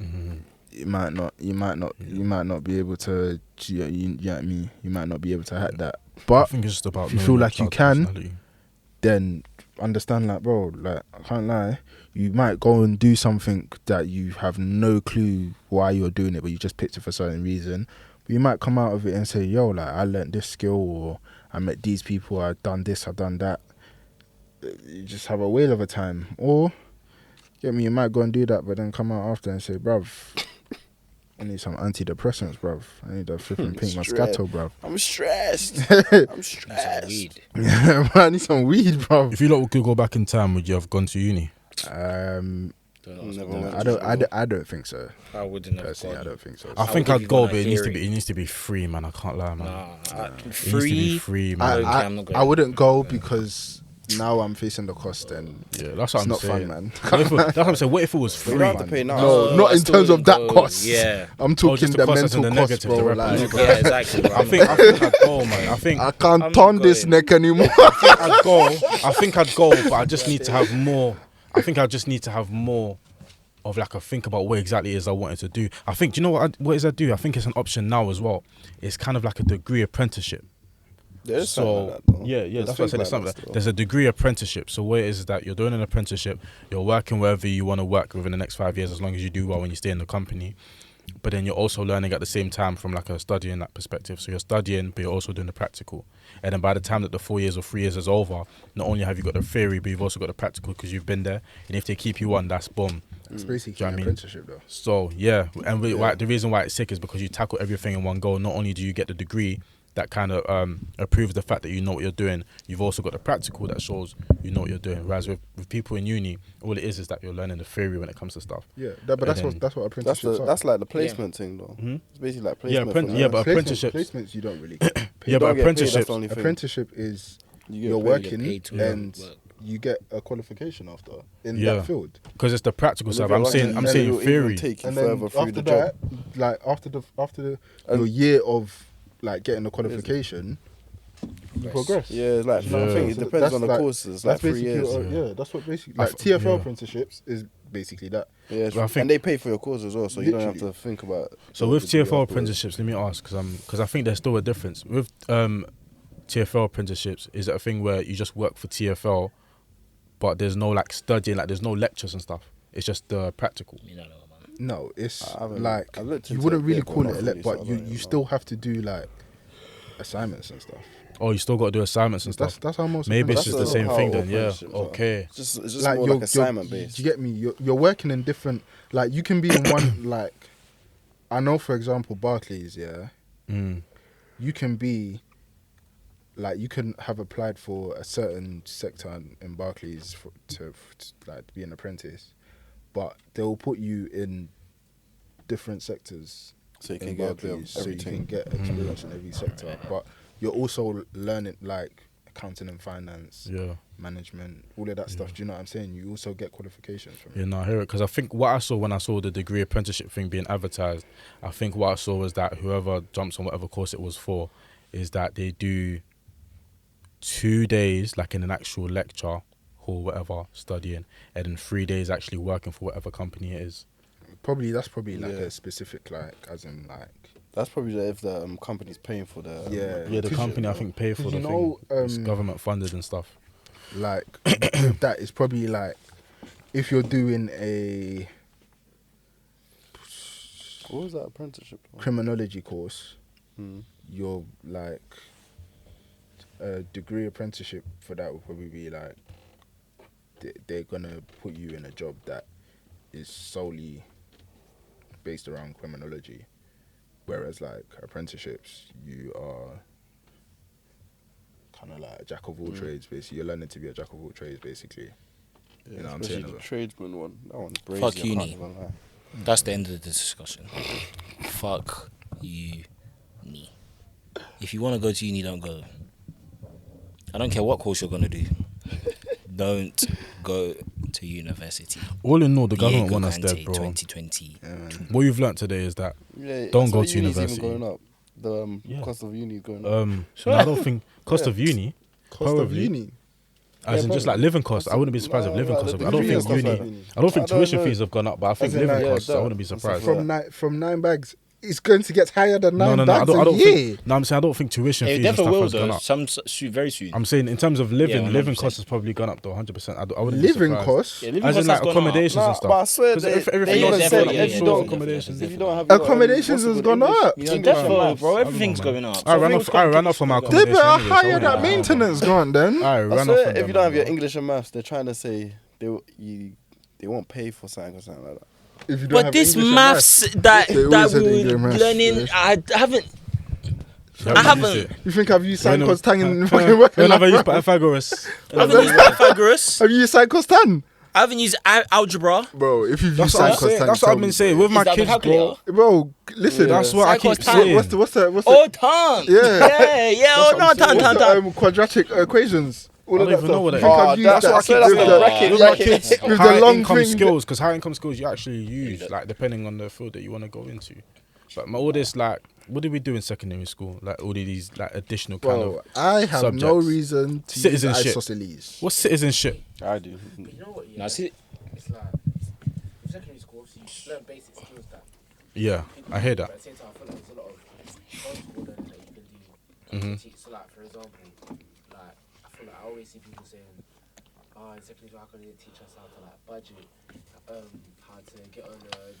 you might not be able to. You know what I mean? You might not be able to hack that. But I think it's just about if you knowing feel your like you child's can, personality. then understand, like, bro, like, I can't lie, you might go and do something that you have no clue why you're doing it, but you just picked it for a certain reason. But you might come out of it and say, yo, like, I learned this skill, or I met these people, I've done this, I've done that. You just have a whale of a time. Or get me, you might go and do that, but then come out after and say, bruv, I need some antidepressants, bruv. I need a flipping pink Moscato, bruv. I'm stressed. I'm stressed. Weed. I need some weed, bruv. If you lot could go back in time, would you have gone to uni? Never went I to school. don't think so. I wouldn't have Personally, I gone. don't think so. I think would I'd give go, you but it hearing. needs to be free, man. I can't lie, man. Nah, It needs to be free. free, man. Okay, I'm not going. I wouldn't go because now I'm facing the cost, and Yeah, that's what it's I'm not saying. fun, man. That's what I'm saying. What if it was But you free? don't have to pay now. No, not I in still terms of wouldn't that go. cost. Yeah. I'm talking just the the cost as in mental the cost, negative, bro. the Like, representative. Yeah, exactly. Bro. I think I'd go, man. I think I can't I'm turn not this going. neck anymore. I'd go. I think I'd go, but I just need to have more. I think I just need to have more of like a think about what exactly it is I wanted to do. I think, do you know what is I do? I think it's an option now as well. It's kind of like a degree apprenticeship. There is So something like that, though. yeah, There's that's what I said. things There's like something. that still. There's a degree apprenticeship. So what it is that you're doing an apprenticeship, you're working wherever you want to work within the next 5 years, as long as you do well when you stay in the company. But then you're also learning at the same time from like a studying that perspective. So you're studying, but you're also doing the practical. And then by the time that the 4 years or 3 years is over, not only have you got the theory, but you've also got the practical because you've been there. And if they keep you on, that's boom. It's Do basically you know an what I mean? apprenticeship, though. So yeah, and the reason why it's sick is because you tackle everything in one go. Not only do you get the degree that kind of approves the fact that you know what you're doing, you've also got the practical that shows you know what you're doing. Whereas with people in uni, all it is that you're learning the theory when it comes to stuff. Yeah, but that's what apprenticeships are. That's like the placement thing, though. It's basically like Yeah, placement. for yeah, nurses. but apprenticeships. Placements you don't really get paid. Yeah, but don't get paid, that's apprenticeships. the only thing. Apprenticeship is You get you're paid. working paid to and work. you get a qualification after in Yeah. that field. Because it's the practical And side. if you're I'm lucky, saying then theory. it'll even take you And then further through after the that, job. like after your year of like getting the qualification, you progress. Yeah, it's like Yeah. I think it So depends that's on the like- courses. Like That's 3 basically years. yeah. That's what basically I like f- TFL yeah. apprenticeships is basically that. Yeah, I think- and they pay for your course as well, so you don't have Literally. to think about. So the with degree TFL afterwards. apprenticeships, let me ask, because I think there's still a difference. With TFL apprenticeships, is it a thing where you just work for TFL, but there's no like studying, like there's no lectures and stuff? It's just practical. You don't know, man. No, it's I haven't- like I've looked you into wouldn't it a really bit, but call not it fully, so I but don't you really know. still have to do like assignments and stuff. Oh, you still got to do assignments and stuff. That's how most Maybe it's That's just the the- same how thing all then. Yeah. apprenticeships are. Okay. It's just more like assignment based. Do you get me? You're working in different. Like you can be in one. Like I know, for example, Barclays. Yeah, Mm. you can be. Like you can have applied for a certain sector in Barclays to like be an apprentice, but they'll put you in different sectors So you in can get a bit Barclays, of so you can everything. get experience in every sector. But you're also learning like accounting and finance, Yeah. management, all of that stuff. Do you know what I'm saying? You also get qualifications from Yeah, it. no, I hear it. Because I think what I saw when I saw the degree apprenticeship thing being advertised, I think what I saw was that whoever jumps on whatever course it was for, is that they do 2 days, like in an actual lecture hall, whatever, studying, and then 3 days actually working for whatever company it is. That's probably like Yeah. a specific like as in like That's probably if the company's paying for the. Yeah. Yeah, the 'Cause company, I you- think, pay for 'cause the you thing. know, It's government funded and stuff. like with that, it's probably like if you're doing a What was that apprenticeship? criminology course, Hmm. your like a degree apprenticeship for that will probably be like they're gonna put you in a job that is solely based around criminology, whereas like apprenticeships, you are kind of like a jack of all trades. Basically, you're learning to be a jack of all trades. Basically, Yeah, you know what I'm especially saying? the tradesman one. That one's brazy. Fuck I can't uni. even lie. That's the end of the discussion. Fuck uni. If you want to go to uni, don't go. I don't care what course you're gonna do. Don't go to university. All in all, the government Diego want us dead, Gante, bro. 2020. Yeah, man. What you've learnt today is that Yeah, Don't that's go why to uni's university. Even going up. The Yeah. cost of uni is going up. no, I don't think cost of uni. Cost of Probably. uni. As in just like probably. living costs, I wouldn't be surprised if No, living like costs. the I don't degree think and stuff uni. like that. I don't think I don't tuition know. fees have gone up, but I think As in, living like, costs. I that- wouldn't be and stuff surprised. like From 9 bags, it's going to get higher than 9 No, I bags don't a year. think. No, I'm saying I don't think tuition It fees and definitely stuff will has gone though. up. Very soon. I'm saying in terms of living, Yeah, living 100%. costs has probably gone up though, 100%. I wouldn't be Living surprised. costs. Yeah, living As in costs like has gone up. accommodations Nah, and stuff. but I swear 'Cause they, if everything they else even has said gone up, if you so don't accommodations. if you don't have your, Accommodations what's has it gone called, up. English, Yeah, you don't have definitely, maths. bro. I don't Everything's know, man. going up. I ran off my They accommodation better anyway, so hire I that don't know. maintenance grant then. I I ran off swear, on if them, you don't have your bro. English and maths, they're trying to say they won't pay for something or something like that. If you don't But have this English and maths that They always that said we English were maths, learning, yeah. I haven't. You I haven't haven't. used it. You think I've used When sin I- cos tan in when fucking working when have I life, used bro? Pythagoras? I haven't used Pythagoras. Have you used sin cos tan? I haven't used algebra. Bro, if you've That's used what I'm sin cos saying. tan, That's what I've been saying with Is my that the kids, bro. calculator? Bro, listen, That's what I keep Psycho's time. saying. what's the Oh, tongue. Yeah. Yeah. Oh, what no, I'm saying. tongue. what's the quadratic equations? All I of don't that even know what stuff. that You think is. I've Oh, used that's that what I said, that's with the bracket, With my bracket. kids, With the high long income thing. skills, because high income skills you actually use, like depending on the field that you want to go into. But all this, like, what did we do in secondary school? Like all of these, like additional kind Bro, of. I have no subjects. reason to Citizenship. use isosceles. What's citizenship? I do. But you know what? Yeah, Now, see, it's like in secondary school, obviously, you learn basic skills that Yeah, people I hear do, that. But at the same time, I feel like there's a lot of on-school learning that you can do. Mhm. So, like, for example, like, I feel like I always see people saying, oh, in secondary school, how can they teach us how to, like, budget, how to get on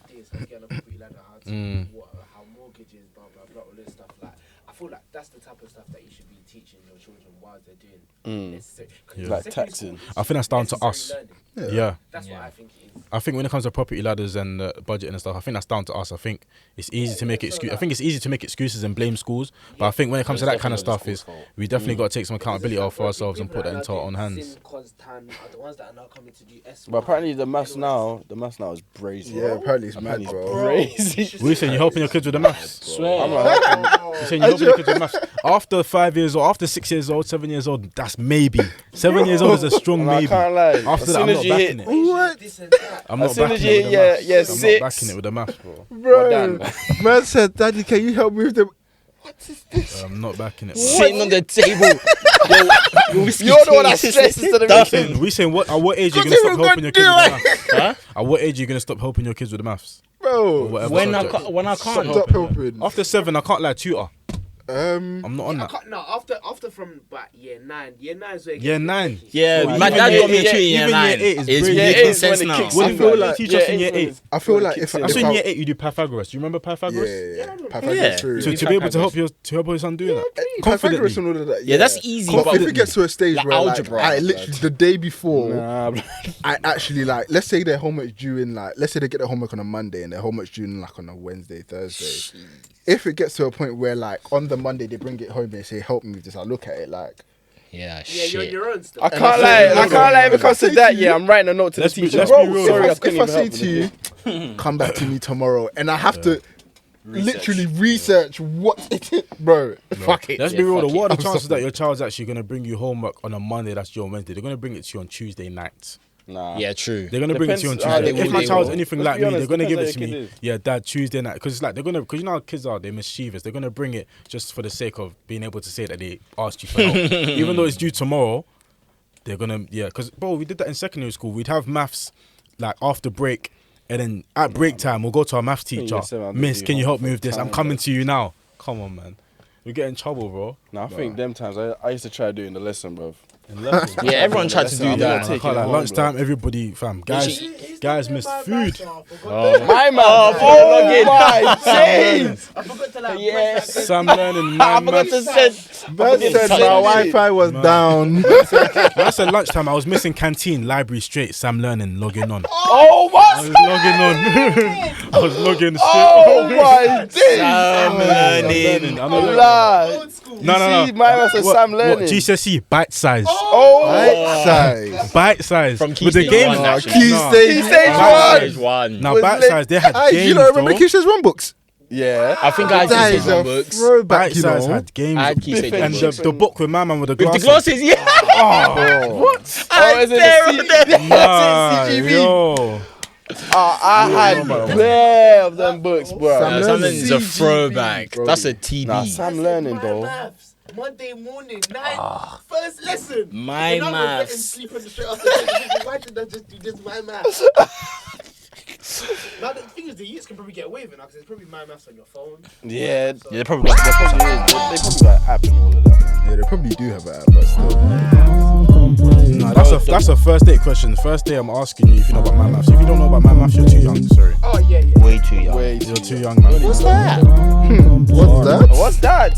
this, how to get on a property ladder, how to, how mortgages, blah, blah, blah, all this stuff. Like, I feel like that's the type of stuff that you should be teaching your children while they're doing necessary. 'Cause Yeah. Like secondary taxing. school is I think that's down to necessary us. learning. Yeah. That's Yeah. what I think it is. I think when it comes to property ladders and budgeting and stuff, I think that's down to us. I think it's easy to make I think it's easy to make excuses and blame schools, but I think when it comes to that kind of stuff, is we definitely got to take some accountability off for ourselves and put that into our own hands. The ones that are now coming to do S1. But apparently the maths now is brazy. Yeah, apparently it's mad, Apparently bro. crazy. What are you saying? You're helping your kids with the maths? swear. I'm not helping. You're saying you're helping your kids with maths? After 5 years old, after 6 years old, 7 years old, that's maybe. 7 years old is a strong And I maybe. can't lie. After As that, soon I'm as not you hit, backing it. What? This and that. I'm not as soon backing as it you with hit the maths. year I'm six, not backing it with the maths, bro. Bro, done. man said, Daddy, can you help me with the... I'm not backing it. Sitting on the table. Yo, whiskey You're the one that tastes stresses to the Duffin, mission. we saying what? At what age are you Because gonna stop you helping your kids gonna with the maths? Huh? At what age are you gonna stop helping your kids with the maths? Or Bro, whatever When subject? when I can't. stop helping. After 7, I can't like tutor. I'm not on I that. can't, no, after from about year 9 is where it Year gets 9. tricky. Yeah, Well, my even dad year got me a eight- treat in year even year 9. eight is It's brilliant. Yeah, making it is sense when it now. kicks What in. do you feel like Yeah, teach us in it year is 8? I feel like Kicks if in. I... I if saw in I- year 8 you do Pythagoras. Do you remember Pythagoras? Yeah, Yeah. Pythagoras Yeah. theory. To be able to help your son doing that Pythagoras confidently. and all of that. Yeah, that's easy. If But it gets to a stage Like where algebra, like, I literally the day before, Nah, bro. I actually like, let's say their homework's due in like, let's say they get their homework on a Monday and their homework's due in like on a Wednesday, Thursday. If it gets to a point where like on the Monday they bring it home and they say, help me with this, I look at it like, Yeah, Yeah, shit. you're on your own still. I And can't I lie. say- I can't lie. If it comes to say that, to you- yeah, I'm writing a note to the Let's be- teacher. let's Bro, be real. sorry, I if couldn't I even say help to with it. you, come back to me tomorrow, and I have to literally research what it is, bro. Fuck it. Let's be real. fuck What are it. the chances that your child's actually gonna bring you homework on a Monday that's due on Wednesday? They're gonna bring it to you on Tuesday night. Nah. Yeah, true. They're gonna bring it to you on Depends- Tuesday. they If my will, child's they will. anything Let's like be me, honest, they're gonna give it depends to how your me. kid is. Yeah, Dad, Tuesday night. Because it's like they're gonna, because you know how kids are, they're mischievous. They're gonna bring it just for the sake of being able to say that they asked you for help, even though it's due tomorrow. They're gonna, yeah. Because bro, we did that in secondary school. We'd have maths like after break, and then at break time we'll go to our maths teacher. year 7, I'll Miss, do can you help me homework with this? I'm time, coming bro. to you now. Come on, man. We get in trouble, bro. Nah, I think them times I used to try doing the lesson, bro. Yeah, everyone tried to do I'm that. not taking I can't lie, it home, lunchtime, everybody, fam, guys missed food. My man. Oh my days. I forgot to like Yeah. press that. Sam learning, I man. forgot to send. Man said my Wi-Fi was down. I said lunchtime, I was missing canteen, library straight, Sam learning, logging on. Oh, I what? was logging on. I was logging straight. Oh, my days. Sam learning. I know that. Lad. Old school. No. See, my man said Sam learning. What, GCSE, bite size. Oh, Right size. Bite size. From Key With the Stage games. 1, actually. Key Nah. stage. Key stage Bite one. size. One. Now, Was bite lit. size, they had Hey, games. you don't remember though. Key Stage 1 books? Yeah. I think I had That Key is Stage 1 a books. throwback, Bite you size know. had games. I had Key Stage 1 And books. the book with my man with the With glasses. the glasses, yeah. What? I is it stare the at them. Nah, CGV? yo. I had pair of them books, bro. Sam Something Learning. is a throwback. bro. That's a TB. Nah, Sam learning, My though. maths. Monday morning, 9, first lesson. My And I'm regretting maths. sleeping straight after this. Why did I just do this? My maths. Now the thing is, the youths can probably get away with it now because there's probably my maths on your phone. Yeah, Yeah, they probably got they probably is. They probably got an app and all of that, man. Yeah, they probably do have an app, but still. Nah, that's a first date question. First day I'm asking you if you know about my maths. If you don't know about my maths, you're too young. Sorry, Oh, yeah. way too young. Wait, you're too young, man. What's that? What's that? What's that?